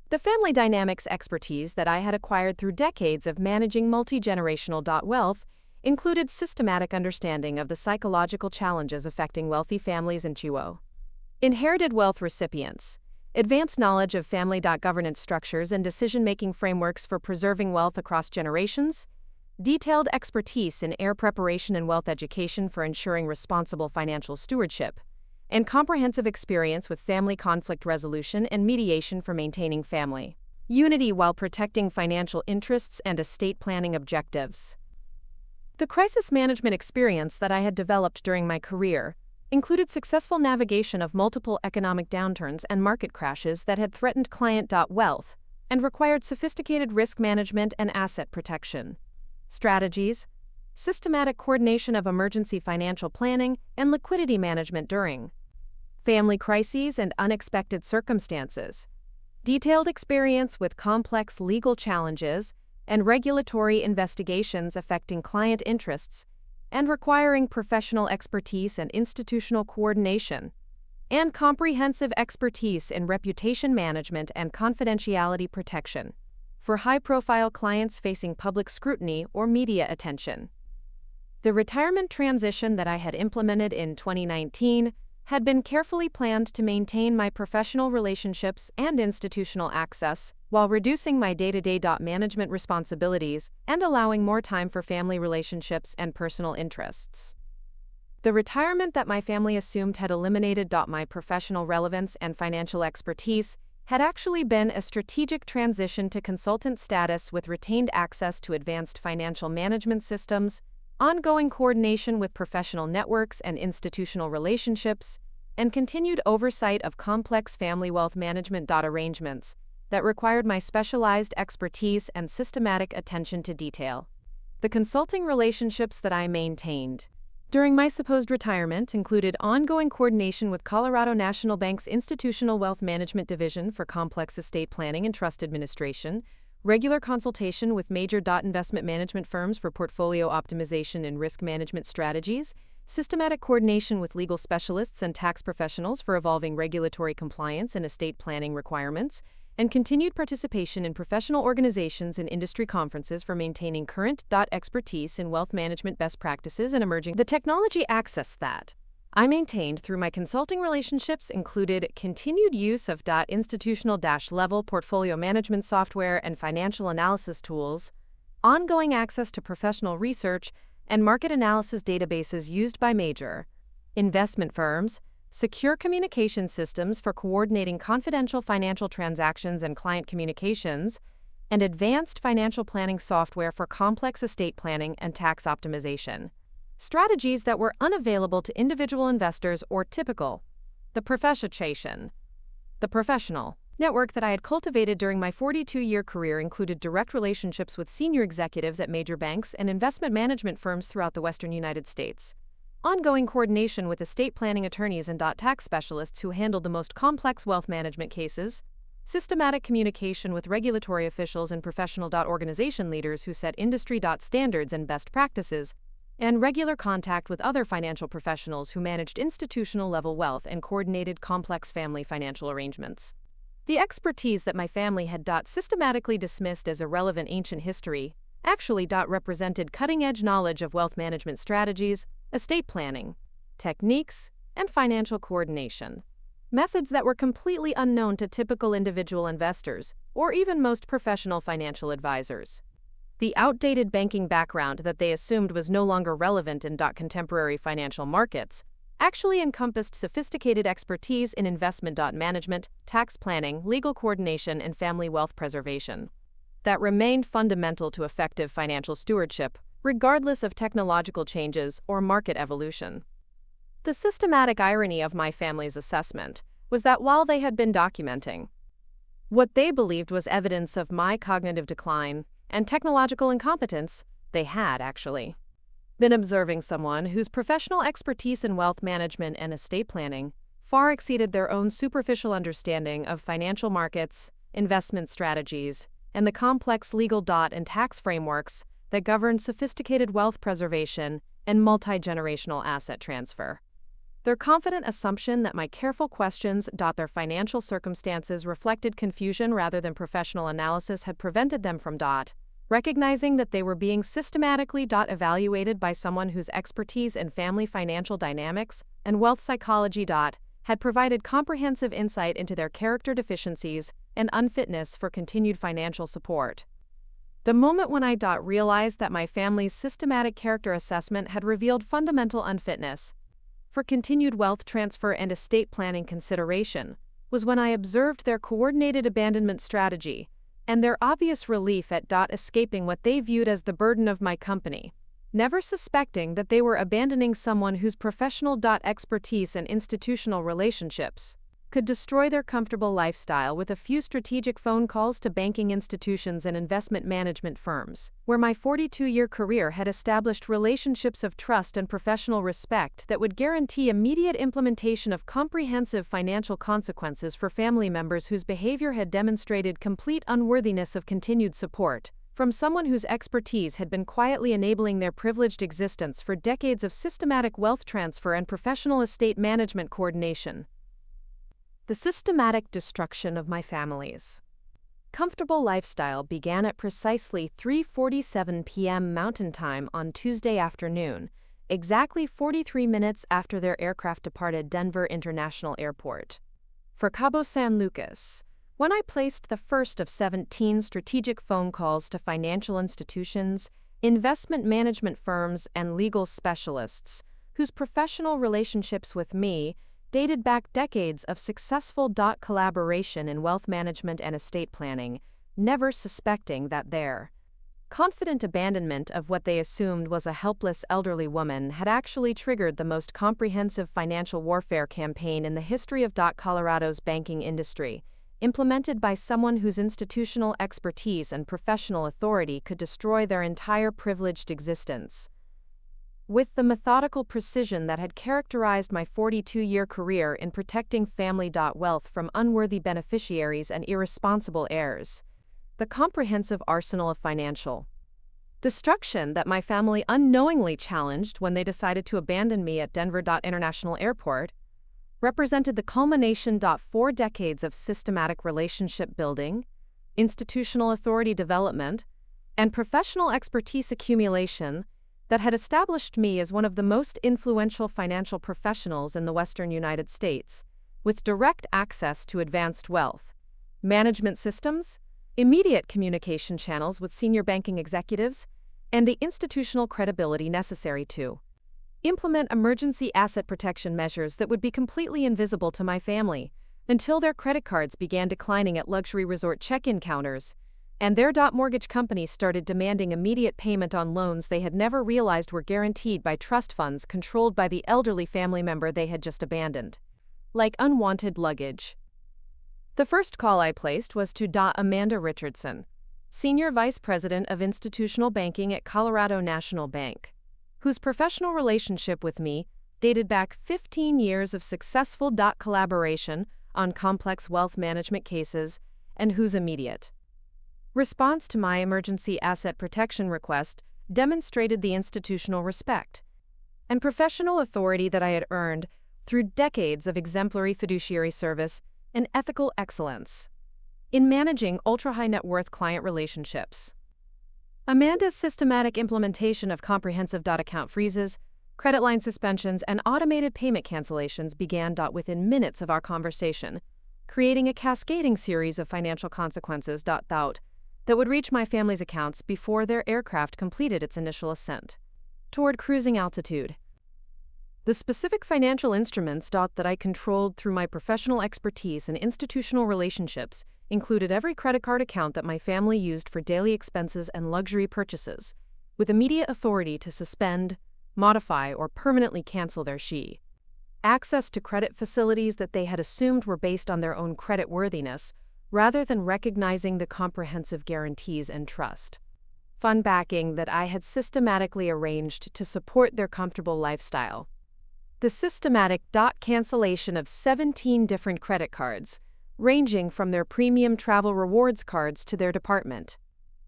The family dynamics expertise that I had acquired through decades of managing multi-generational wealth included systematic understanding of the psychological challenges affecting wealthy families and inherited wealth recipients, advanced knowledge of family governance structures and decision-making frameworks for preserving wealth across generations, detailed expertise in heir preparation and wealth education for ensuring responsible financial stewardship, and comprehensive experience with family conflict resolution and mediation for maintaining family unity while protecting financial interests and estate planning objectives. The crisis management experience that I had developed during my career included successful navigation of multiple economic downturns and market crashes that had threatened client wealth and required sophisticated risk management and asset protection strategies, systematic coordination of emergency financial planning and liquidity management during family crises and unexpected circumstances, detailed experience with complex legal challenges and regulatory investigations affecting client interests and requiring professional expertise and institutional coordination, and comprehensive expertise in reputation management and confidentiality protection for high-profile clients facing public scrutiny or media attention. The retirement transition that I had implemented in 2019 had been carefully planned to maintain my professional relationships and institutional access while reducing my day-to-day management responsibilities and allowing more time for family relationships and personal interests. The retirement that my family assumed had eliminated my professional relevance and financial expertise had actually been a strategic transition to consultant status with retained access to advanced financial management systems, ongoing coordination with professional networks and institutional relationships, and continued oversight of complex family wealth management arrangements that required my specialized expertise and systematic attention to detail. The consulting relationships that I maintained during my supposed retirement included ongoing coordination with Colorado National Bank's Institutional Wealth Management Division for complex estate planning and trust administration, regular consultation with major investment management firms for portfolio optimization and risk management strategies, systematic coordination with legal specialists and tax professionals for evolving regulatory compliance and estate planning requirements, and continued participation in professional organizations and industry conferences for maintaining current expertise in wealth management best practices and emerging. The technology access that I maintained through my consulting relationships included continued use of institutional level portfolio management software and financial analysis tools, ongoing access to professional research and market analysis databases used by major investment firms, secure communication systems for coordinating confidential financial transactions and client communications, and advanced financial planning software for complex estate planning and tax optimization. Strategies that were unavailable to individual investors or typical. The professional network that I had cultivated during my 42-year career included direct relationships with senior executives at major banks and investment management firms throughout the western United States. Ongoing coordination with estate planning attorneys and tax specialists who handled the most complex wealth management cases, systematic communication with regulatory officials and professional organization leaders who set industry standards and best practices, and regular contact with other financial professionals who managed institutional-level wealth and coordinated complex family financial arrangements. The expertise that my family had systematically dismissed as irrelevant ancient history actually represented cutting-edge knowledge of wealth management strategies, estate planning, techniques, and financial coordination. Methods that were completely unknown to typical individual investors or even most professional financial advisors. The outdated banking background that they assumed was no longer relevant in contemporary financial markets actually encompassed sophisticated expertise in investment management, tax planning, legal coordination, and family wealth preservation that remained fundamental to effective financial stewardship, regardless of technological changes or market evolution. The systematic irony of my family's assessment was that while they had been documenting what they believed was evidence of my cognitive decline and technological incompetence, they had actually been observing someone whose professional expertise in wealth management and estate planning far exceeded their own superficial understanding of financial markets, investment strategies, and the complex legal and tax frameworks that govern sophisticated wealth preservation and multi-generational asset transfer. Their confident assumption that my careful questions. Their financial circumstances reflected confusion rather than professional analysis had prevented them from. Recognizing that they were being systematically. Evaluated by someone whose expertise in family financial dynamics and wealth psychology. Had provided comprehensive insight into their character deficiencies and unfitness for continued financial support. The moment when I. Realized that my family's systematic character assessment had revealed fundamental unfitness for continued wealth transfer and estate planning consideration was when I observed their coordinated abandonment strategy and their obvious relief at. Escaping what they viewed as the burden of my company, never suspecting that they were abandoning someone whose professional. Expertise and institutional relationships could destroy their comfortable lifestyle with a few strategic phone calls to banking institutions and investment management firms, where my 42-year career had established relationships of trust and professional respect that would guarantee immediate implementation of comprehensive financial consequences for family members whose behavior had demonstrated complete unworthiness of continued support from someone whose expertise had been quietly enabling their privileged existence for decades of systematic wealth transfer and professional estate management coordination. The systematic destruction of my family's comfortable lifestyle began at precisely 3:47 p.m. Mountain Time on Tuesday afternoon, exactly 43 minutes after their aircraft departed Denver International Airport for Cabo San Lucas, when I placed the first of 17 strategic phone calls to financial institutions, investment management firms, and legal specialists whose professional relationships with me dated back decades of successful. Collaboration in wealth management and estate planning, never suspecting that their confident abandonment of what they assumed was a helpless elderly woman had actually triggered the most comprehensive financial warfare campaign in the history of. Colorado's banking industry, implemented by someone whose institutional expertise and professional authority could destroy their entire privileged existence. With the methodical precision that had characterized my 42-year career in protecting family. Wealth from unworthy beneficiaries and irresponsible heirs, the comprehensive arsenal of financial destruction that my family unknowingly challenged when they decided to abandon me at Denver International Airport represented the culmination. 4 decades of systematic relationship building, institutional authority development, and professional expertise accumulation that had established me as one of the most influential financial professionals in the Western United States, with direct access to advanced wealth management systems, immediate communication channels with senior banking executives, and the institutional credibility necessary to implement emergency asset protection measures that would be completely invisible to my family until their credit cards began declining at luxury resort check-in counters, and their. Mortgage companies started demanding immediate payment on loans they had never realized were guaranteed by trust funds controlled by the elderly family member they had just abandoned, like unwanted luggage. The first call I placed was to. Amanda Richardson, Senior Vice President of Institutional Banking at Colorado National Bank, whose professional relationship with me dated back 15 years of successful. Collaboration on complex wealth management cases, and whose immediate response to my emergency asset protection request demonstrated the institutional respect and professional authority that I had earned through decades of exemplary fiduciary service and ethical excellence in managing ultra-high net worth client relationships. Amanda's systematic implementation of comprehensive. Account freezes, credit line suspensions, and automated payment cancellations began. Within minutes of our conversation, creating a cascading series of financial consequences. That would reach my family's accounts before their aircraft completed its initial ascent toward cruising altitude. The specific financial instruments. That I controlled through my professional expertise and institutional relationships included every credit card account that my family used for daily expenses and luxury purchases, with immediate authority to suspend, modify, or permanently cancel their access to credit facilities that they had assumed were based on their own credit worthiness, rather than recognizing the comprehensive guarantees and trust fund backing that I had systematically arranged to support their comfortable lifestyle. The systematic. Cancellation of 17 different credit cards, ranging from their premium travel rewards cards to their department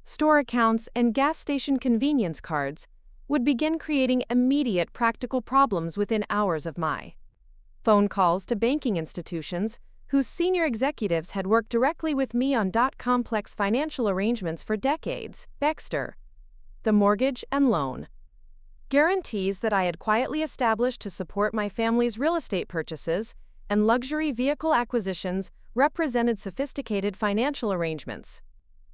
store accounts and gas station convenience cards, would begin creating immediate practical problems within hours of my phone calls to banking institutions whose senior executives had worked directly with me on complex financial arrangements for decades. Baxter. The mortgage and loan. Guarantees that I had quietly established to support my family's real estate purchases and luxury vehicle acquisitions represented sophisticated financial arrangements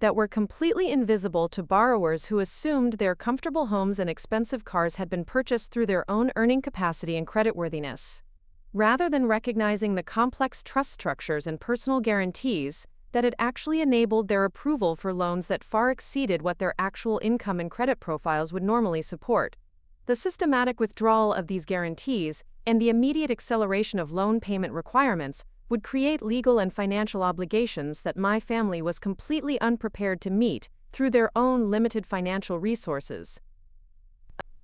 that were completely invisible to borrowers who assumed their comfortable homes and expensive cars had been purchased through their own earning capacity and creditworthiness. Rather than recognizing the complex trust structures and personal guarantees that had actually enabled their approval for loans that far exceeded what their actual income and credit profiles would normally support, the systematic withdrawal of these guarantees and the immediate acceleration of loan payment requirements would create legal and financial obligations that my family was completely unprepared to meet through their own limited financial resources.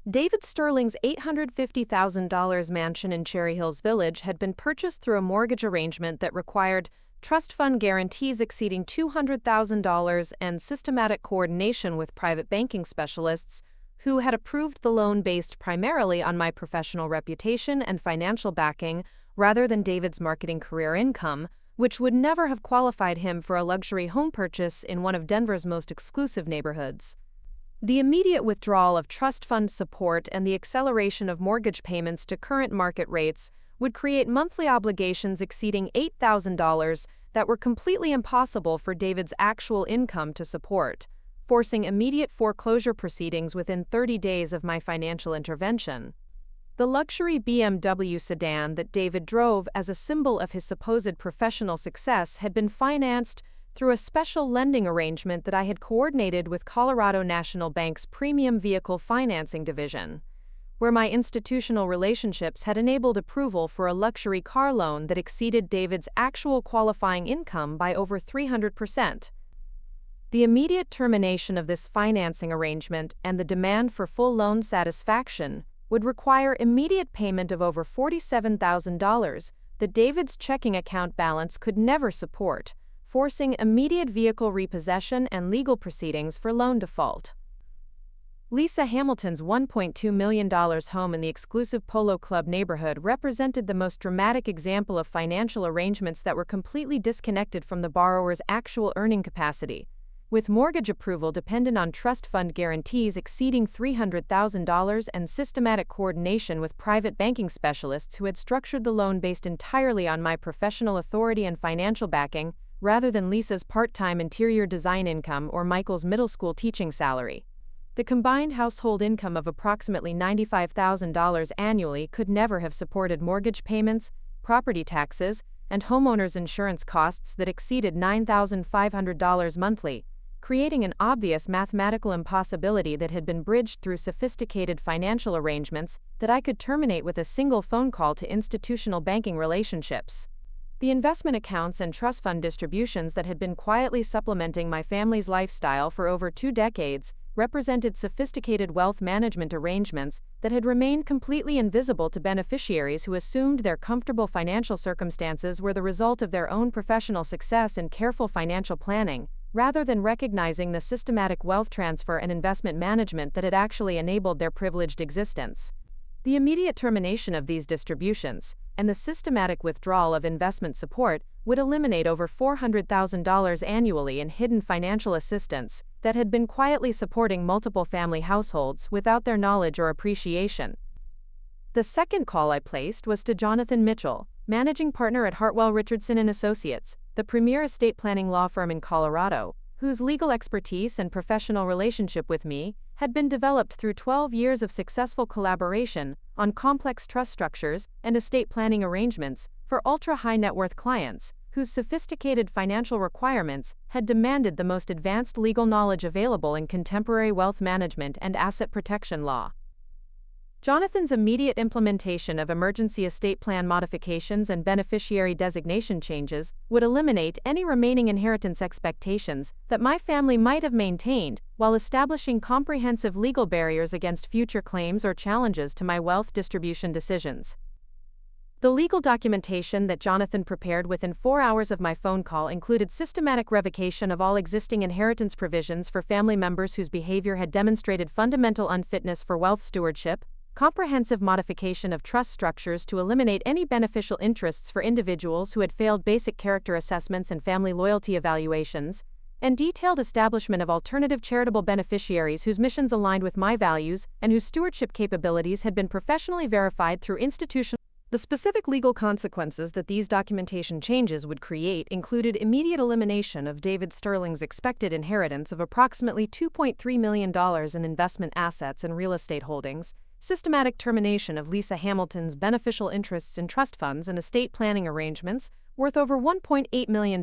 David Sterling's $850,000 mansion in Cherry Hills Village had been purchased through a mortgage arrangement that required trust fund guarantees exceeding $200,000 and systematic coordination with private banking specialists who had approved the loan based primarily on my professional reputation and financial backing rather than David's marketing career income, which would never have qualified him for a luxury home purchase in one of Denver's most exclusive neighborhoods. The immediate withdrawal of trust fund support and the acceleration of mortgage payments to current market rates would create monthly obligations exceeding $8,000 that were completely impossible for David's actual income to support, forcing immediate foreclosure proceedings within 30 days of my financial intervention. The luxury BMW sedan that David drove as a symbol of his supposed professional success had been financed through a special lending arrangement that I had coordinated with Colorado National Bank's Premium Vehicle Financing Division, where my institutional relationships had enabled approval for a luxury car loan that exceeded David's actual qualifying income by over 300%. The immediate termination of this financing arrangement and the demand for full loan satisfaction would require immediate payment of over $47,000 that David's checking account balance could never support, forcing immediate vehicle repossession and legal proceedings for loan default. Lisa Hamilton's $1.2 million home in the exclusive Polo Club neighborhood represented the most dramatic example of financial arrangements that were completely disconnected from the borrower's actual earning capacity, with mortgage approval dependent on trust fund guarantees exceeding $300,000 and systematic coordination with private banking specialists who had structured the loan based entirely on my professional authority and financial backing, rather than Lisa's part-time interior design income or Michael's middle school teaching salary. The combined household income of approximately $95,000 annually could never have supported mortgage payments, property taxes, and homeowners insurance costs that exceeded $9,500 monthly, creating an obvious mathematical impossibility that had been bridged through sophisticated financial arrangements that I could terminate with a single phone call to institutional banking relationships. The investment accounts and trust fund distributions that had been quietly supplementing my family's lifestyle for over 2 decades represented sophisticated wealth management arrangements that had remained completely invisible to beneficiaries who assumed their comfortable financial circumstances were the result of their own professional success and careful financial planning, rather than recognizing the systematic wealth transfer and investment management that had actually enabled their privileged existence. The immediate termination of these distributions and the systematic withdrawal of investment support would eliminate over $400,000 annually in hidden financial assistance that had been quietly supporting multiple family households without their knowledge or appreciation. The second call I placed was to Jonathan Mitchell, managing partner at Hartwell Richardson & Associates, the premier estate planning law firm in Colorado, whose legal expertise and professional relationship with me had been developed through 12 years of successful collaboration on complex trust structures and estate planning arrangements for ultra-high net worth clients, whose sophisticated financial requirements had demanded the most advanced legal knowledge available in contemporary wealth management and asset protection law. Jonathan's immediate implementation of emergency estate plan modifications and beneficiary designation changes would eliminate any remaining inheritance expectations that my family might have maintained, while establishing comprehensive legal barriers against future claims or challenges to my wealth distribution decisions. The legal documentation that Jonathan prepared within 4 hours of my phone call included systematic revocation of all existing inheritance provisions for family members whose behavior had demonstrated fundamental unfitness for wealth stewardship, comprehensive modification of trust structures to eliminate any beneficial interests for individuals who had failed basic character assessments and family loyalty evaluations, and detailed establishment of alternative charitable beneficiaries whose missions aligned with my values and whose stewardship capabilities had been professionally verified through institutional. The specific legal consequences that these documentation changes would create included immediate elimination of David Sterling's expected inheritance of approximately $2.3 million in investment assets and real estate holdings, systematic termination of Lisa Hamilton's beneficial interests in trust funds and estate planning arrangements worth over $1.8 million,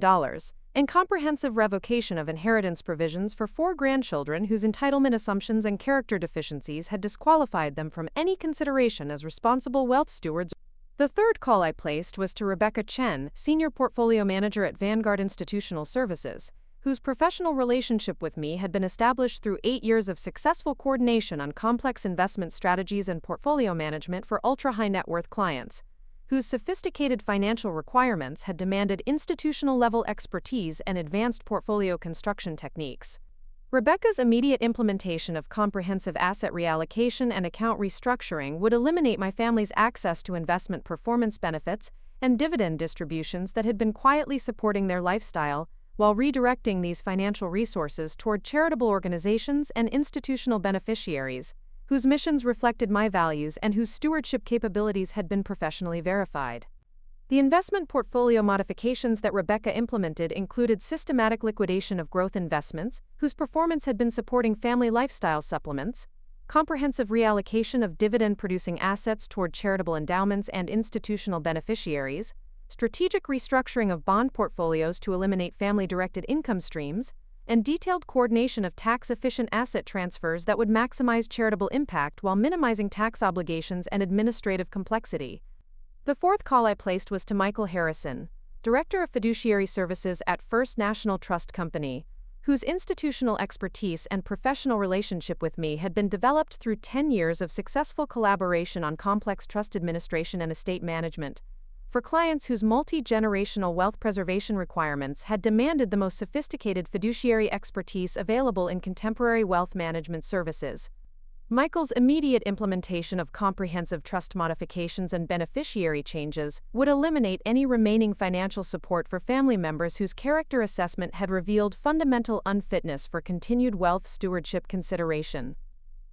and comprehensive revocation of inheritance provisions for 4 grandchildren whose entitlement assumptions and character deficiencies had disqualified them from any consideration as responsible wealth stewards. The third call I placed was to Rebecca Chen, Senior Portfolio Manager at Vanguard Institutional Services, whose professional relationship with me had been established through 8 years of successful coordination on complex investment strategies and portfolio management for ultra-high net worth clients, whose sophisticated financial requirements had demanded institutional-level expertise and advanced portfolio construction techniques. Rebecca's immediate implementation of comprehensive asset reallocation and account restructuring would eliminate my family's access to investment performance benefits and dividend distributions that had been quietly supporting their lifestyle, while redirecting these financial resources toward charitable organizations and institutional beneficiaries, whose missions reflected my values and whose stewardship capabilities had been professionally verified. The investment portfolio modifications that Rebecca implemented included systematic liquidation of growth investments, whose performance had been supporting family lifestyle supplements, comprehensive reallocation of dividend-producing assets toward charitable endowments and institutional beneficiaries, strategic restructuring of bond portfolios to eliminate family-directed income streams, and detailed coordination of tax-efficient asset transfers that would maximize charitable impact while minimizing tax obligations and administrative complexity. The fourth call I placed was to Michael Harrison, Director of Fiduciary Services at First National Trust Company, whose institutional expertise and professional relationship with me had been developed through 10 years of successful collaboration on complex trust administration and estate management, for clients whose multi-generational wealth preservation requirements had demanded the most sophisticated fiduciary expertise available in contemporary wealth management services. Michael's immediate implementation of comprehensive trust modifications and beneficiary changes would eliminate any remaining financial support for family members whose character assessment had revealed fundamental unfitness for continued wealth stewardship consideration.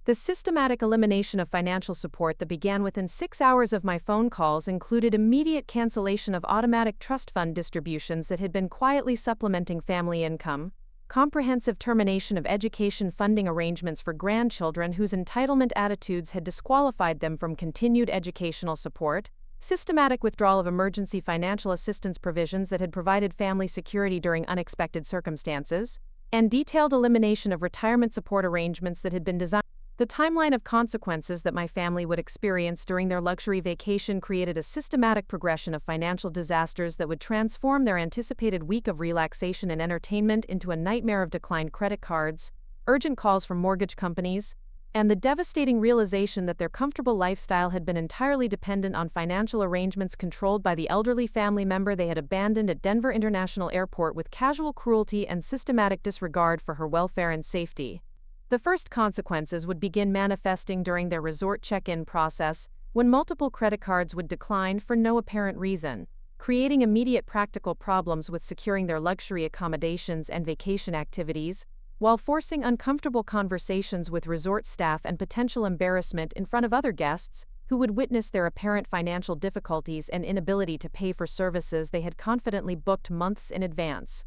The systematic elimination of financial support that began within 6 hours of my phone calls included immediate cancellation of automatic trust fund distributions that had been quietly supplementing family income, comprehensive termination of education funding arrangements for grandchildren whose entitlement attitudes had disqualified them from continued educational support, systematic withdrawal of emergency financial assistance provisions that had provided family security during unexpected circumstances, and detailed elimination of retirement support arrangements that had been designed. The timeline of consequences that my family would experience during their luxury vacation created a systematic progression of financial disasters that would transform their anticipated week of relaxation and entertainment into a nightmare of declined credit cards, urgent calls from mortgage companies, and the devastating realization that their comfortable lifestyle had been entirely dependent on financial arrangements controlled by the elderly family member they had abandoned at Denver International Airport with casual cruelty and systematic disregard for her welfare and safety. The first consequences would begin manifesting during their resort check-in process, when multiple credit cards would decline for no apparent reason, creating immediate practical problems with securing their luxury accommodations and vacation activities, while forcing uncomfortable conversations with resort staff and potential embarrassment in front of other guests, who would witness their apparent financial difficulties and inability to pay for services they had confidently booked months in advance.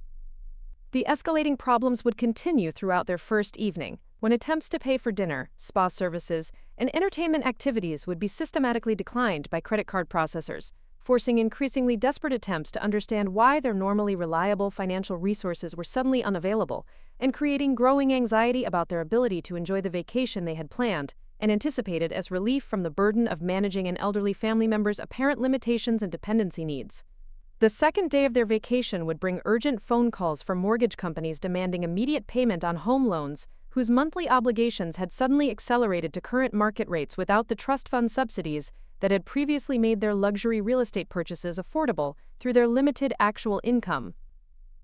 The escalating problems would continue throughout their first evening, when attempts to pay for dinner, spa services, and entertainment activities would be systematically declined by credit card processors, forcing increasingly desperate attempts to understand why their normally reliable financial resources were suddenly unavailable, and creating growing anxiety about their ability to enjoy the vacation they had planned and anticipated as relief from the burden of managing an elderly family member's apparent limitations and dependency needs. The second day of their vacation would bring urgent phone calls from mortgage companies demanding immediate payment on home loans, whose monthly obligations had suddenly accelerated to current market rates without the trust fund subsidies that had previously made their luxury real estate purchases affordable through their limited actual income.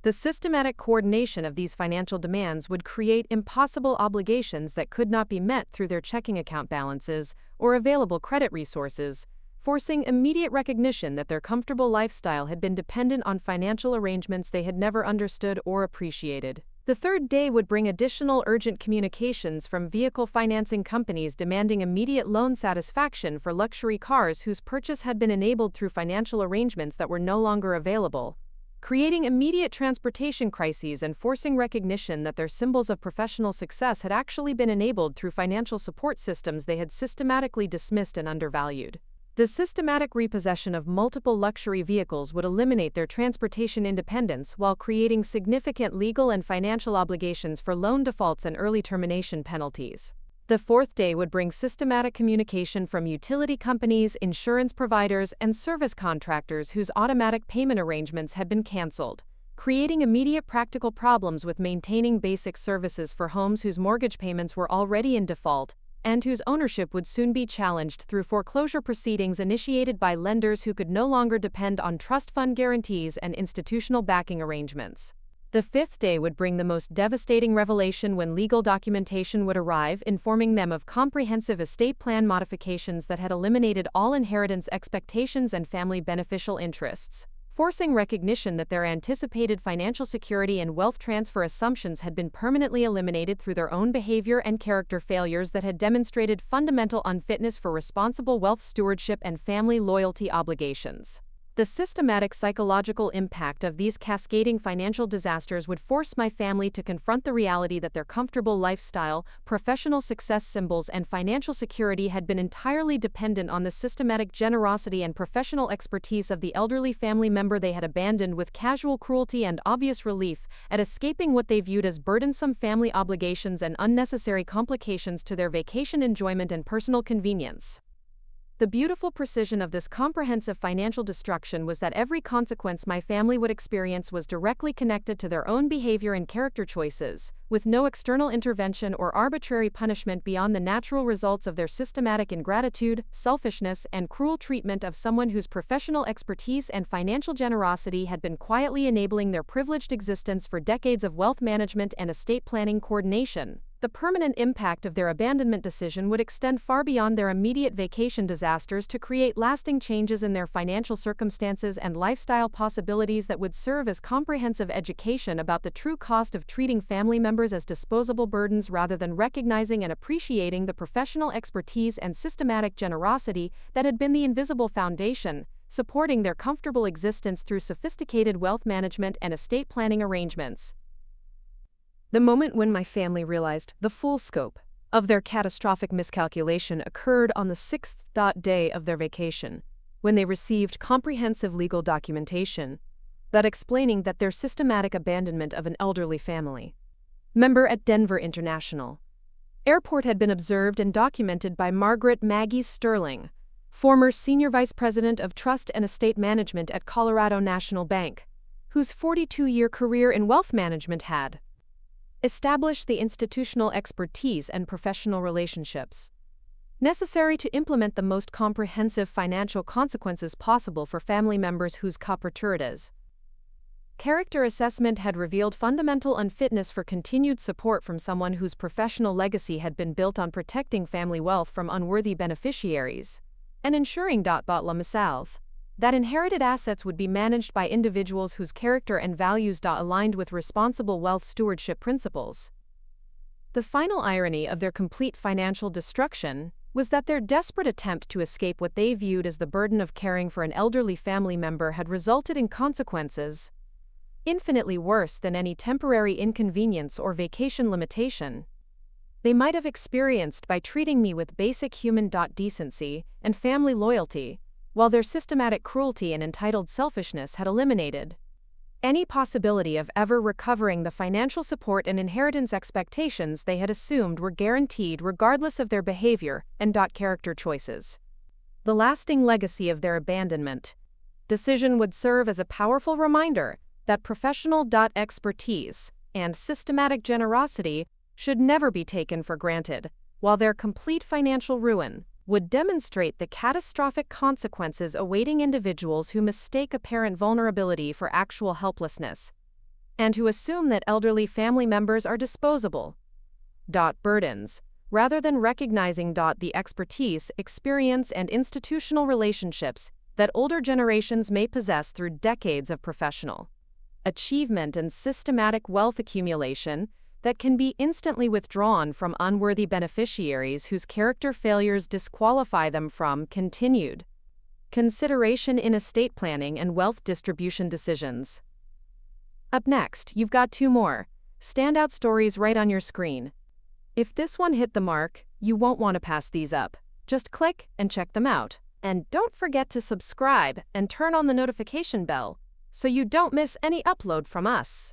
The systematic coordination of these financial demands would create impossible obligations that could not be met through their checking account balances or available credit resources, forcing immediate recognition that their comfortable lifestyle had been dependent on financial arrangements they had never understood or appreciated. The third day would bring additional urgent communications from vehicle financing companies demanding immediate loan satisfaction for luxury cars whose purchase had been enabled through financial arrangements that were no longer available, creating immediate transportation crises and forcing recognition that their symbols of professional success had actually been enabled through financial support systems they had systematically dismissed and undervalued. The systematic repossession of multiple luxury vehicles would eliminate their transportation independence while creating significant legal and financial obligations for loan defaults and early termination penalties. The fourth day would bring systematic communication from utility companies, insurance providers, and service contractors whose automatic payment arrangements had been canceled, creating immediate practical problems with maintaining basic services for homes whose mortgage payments were already in default and whose ownership would soon be challenged through foreclosure proceedings initiated by lenders who could no longer depend on trust fund guarantees and institutional backing arrangements. The fifth day would bring the most devastating revelation when legal documentation would arrive informing them of comprehensive estate plan modifications that had eliminated all inheritance expectations and family beneficial interests, forcing recognition that their anticipated financial security and wealth transfer assumptions had been permanently eliminated through their own behavior and character failures that had demonstrated fundamental unfitness for responsible wealth stewardship and family loyalty obligations. The systematic psychological impact of these cascading financial disasters would force my family to confront the reality that their comfortable lifestyle, professional success symbols, and financial security had been entirely dependent on the systematic generosity and professional expertise of the elderly family member they had abandoned with casual cruelty and obvious relief at escaping what they viewed as burdensome family obligations and unnecessary complications to their vacation enjoyment and personal convenience. The beautiful precision of this comprehensive financial destruction was that every consequence my family would experience was directly connected to their own behavior and character choices, with no external intervention or arbitrary punishment beyond the natural results of their systematic ingratitude, selfishness, and cruel treatment of someone whose professional expertise and financial generosity had been quietly enabling their privileged existence for decades of wealth management and estate planning coordination. The permanent impact of their abandonment decision would extend far beyond their immediate vacation disasters to create lasting changes in their financial circumstances and lifestyle possibilities that would serve as comprehensive education about the true cost of treating family members as disposable burdens rather than recognizing and appreciating the professional expertise and systematic generosity that had been the invisible foundation, supporting their comfortable existence through sophisticated wealth management and estate planning arrangements. The moment when my family realized the full scope of their catastrophic miscalculation occurred on the sixth day of their vacation, when they received comprehensive legal documentation that explaining that their systematic abandonment of an elderly family member at Denver International Airport had been observed and documented by Margaret Maggie Sterling, former Senior Vice President of Trust and Estate Management at Colorado National Bank, whose 42-year career in wealth management had established the institutional expertise and professional relationships necessary to implement the most comprehensive financial consequences possible for family members whose cooperator's character assessment had revealed fundamental unfitness for continued support from someone whose professional legacy had been built on protecting family wealth from unworthy beneficiaries and ensuring that inherited assets would be managed by individuals whose character and values aligned with responsible wealth stewardship principles. The final irony of their complete financial destruction was that their desperate attempt to escape what they viewed as the burden of caring for an elderly family member had resulted in consequences infinitely worse than any temporary inconvenience or vacation limitation they might have experienced by treating me with basic human decency and family loyalty, while their systematic cruelty and entitled selfishness had eliminated any possibility of ever recovering the financial support and inheritance expectations they had assumed were guaranteed regardless of their behavior and character choices. The lasting legacy of their abandonment decision would serve as a powerful reminder that professional expertise and systematic generosity should never be taken for granted, while their complete financial ruin would demonstrate the catastrophic consequences awaiting individuals who mistake apparent vulnerability for actual helplessness and who assume that elderly family members are disposable. Burdens. Rather than recognizing the expertise, experience, and institutional relationships that older generations may possess through decades of professional achievement and systematic wealth accumulation that can be instantly withdrawn from unworthy beneficiaries whose character failures disqualify them from continued consideration in estate planning and wealth distribution decisions. Up next, you've got 2 more standout stories right on your screen. If this one hit the mark, you won't want to pass these up. Just click and check them out. And don't forget to subscribe and turn on the notification bell so you don't miss any upload from us.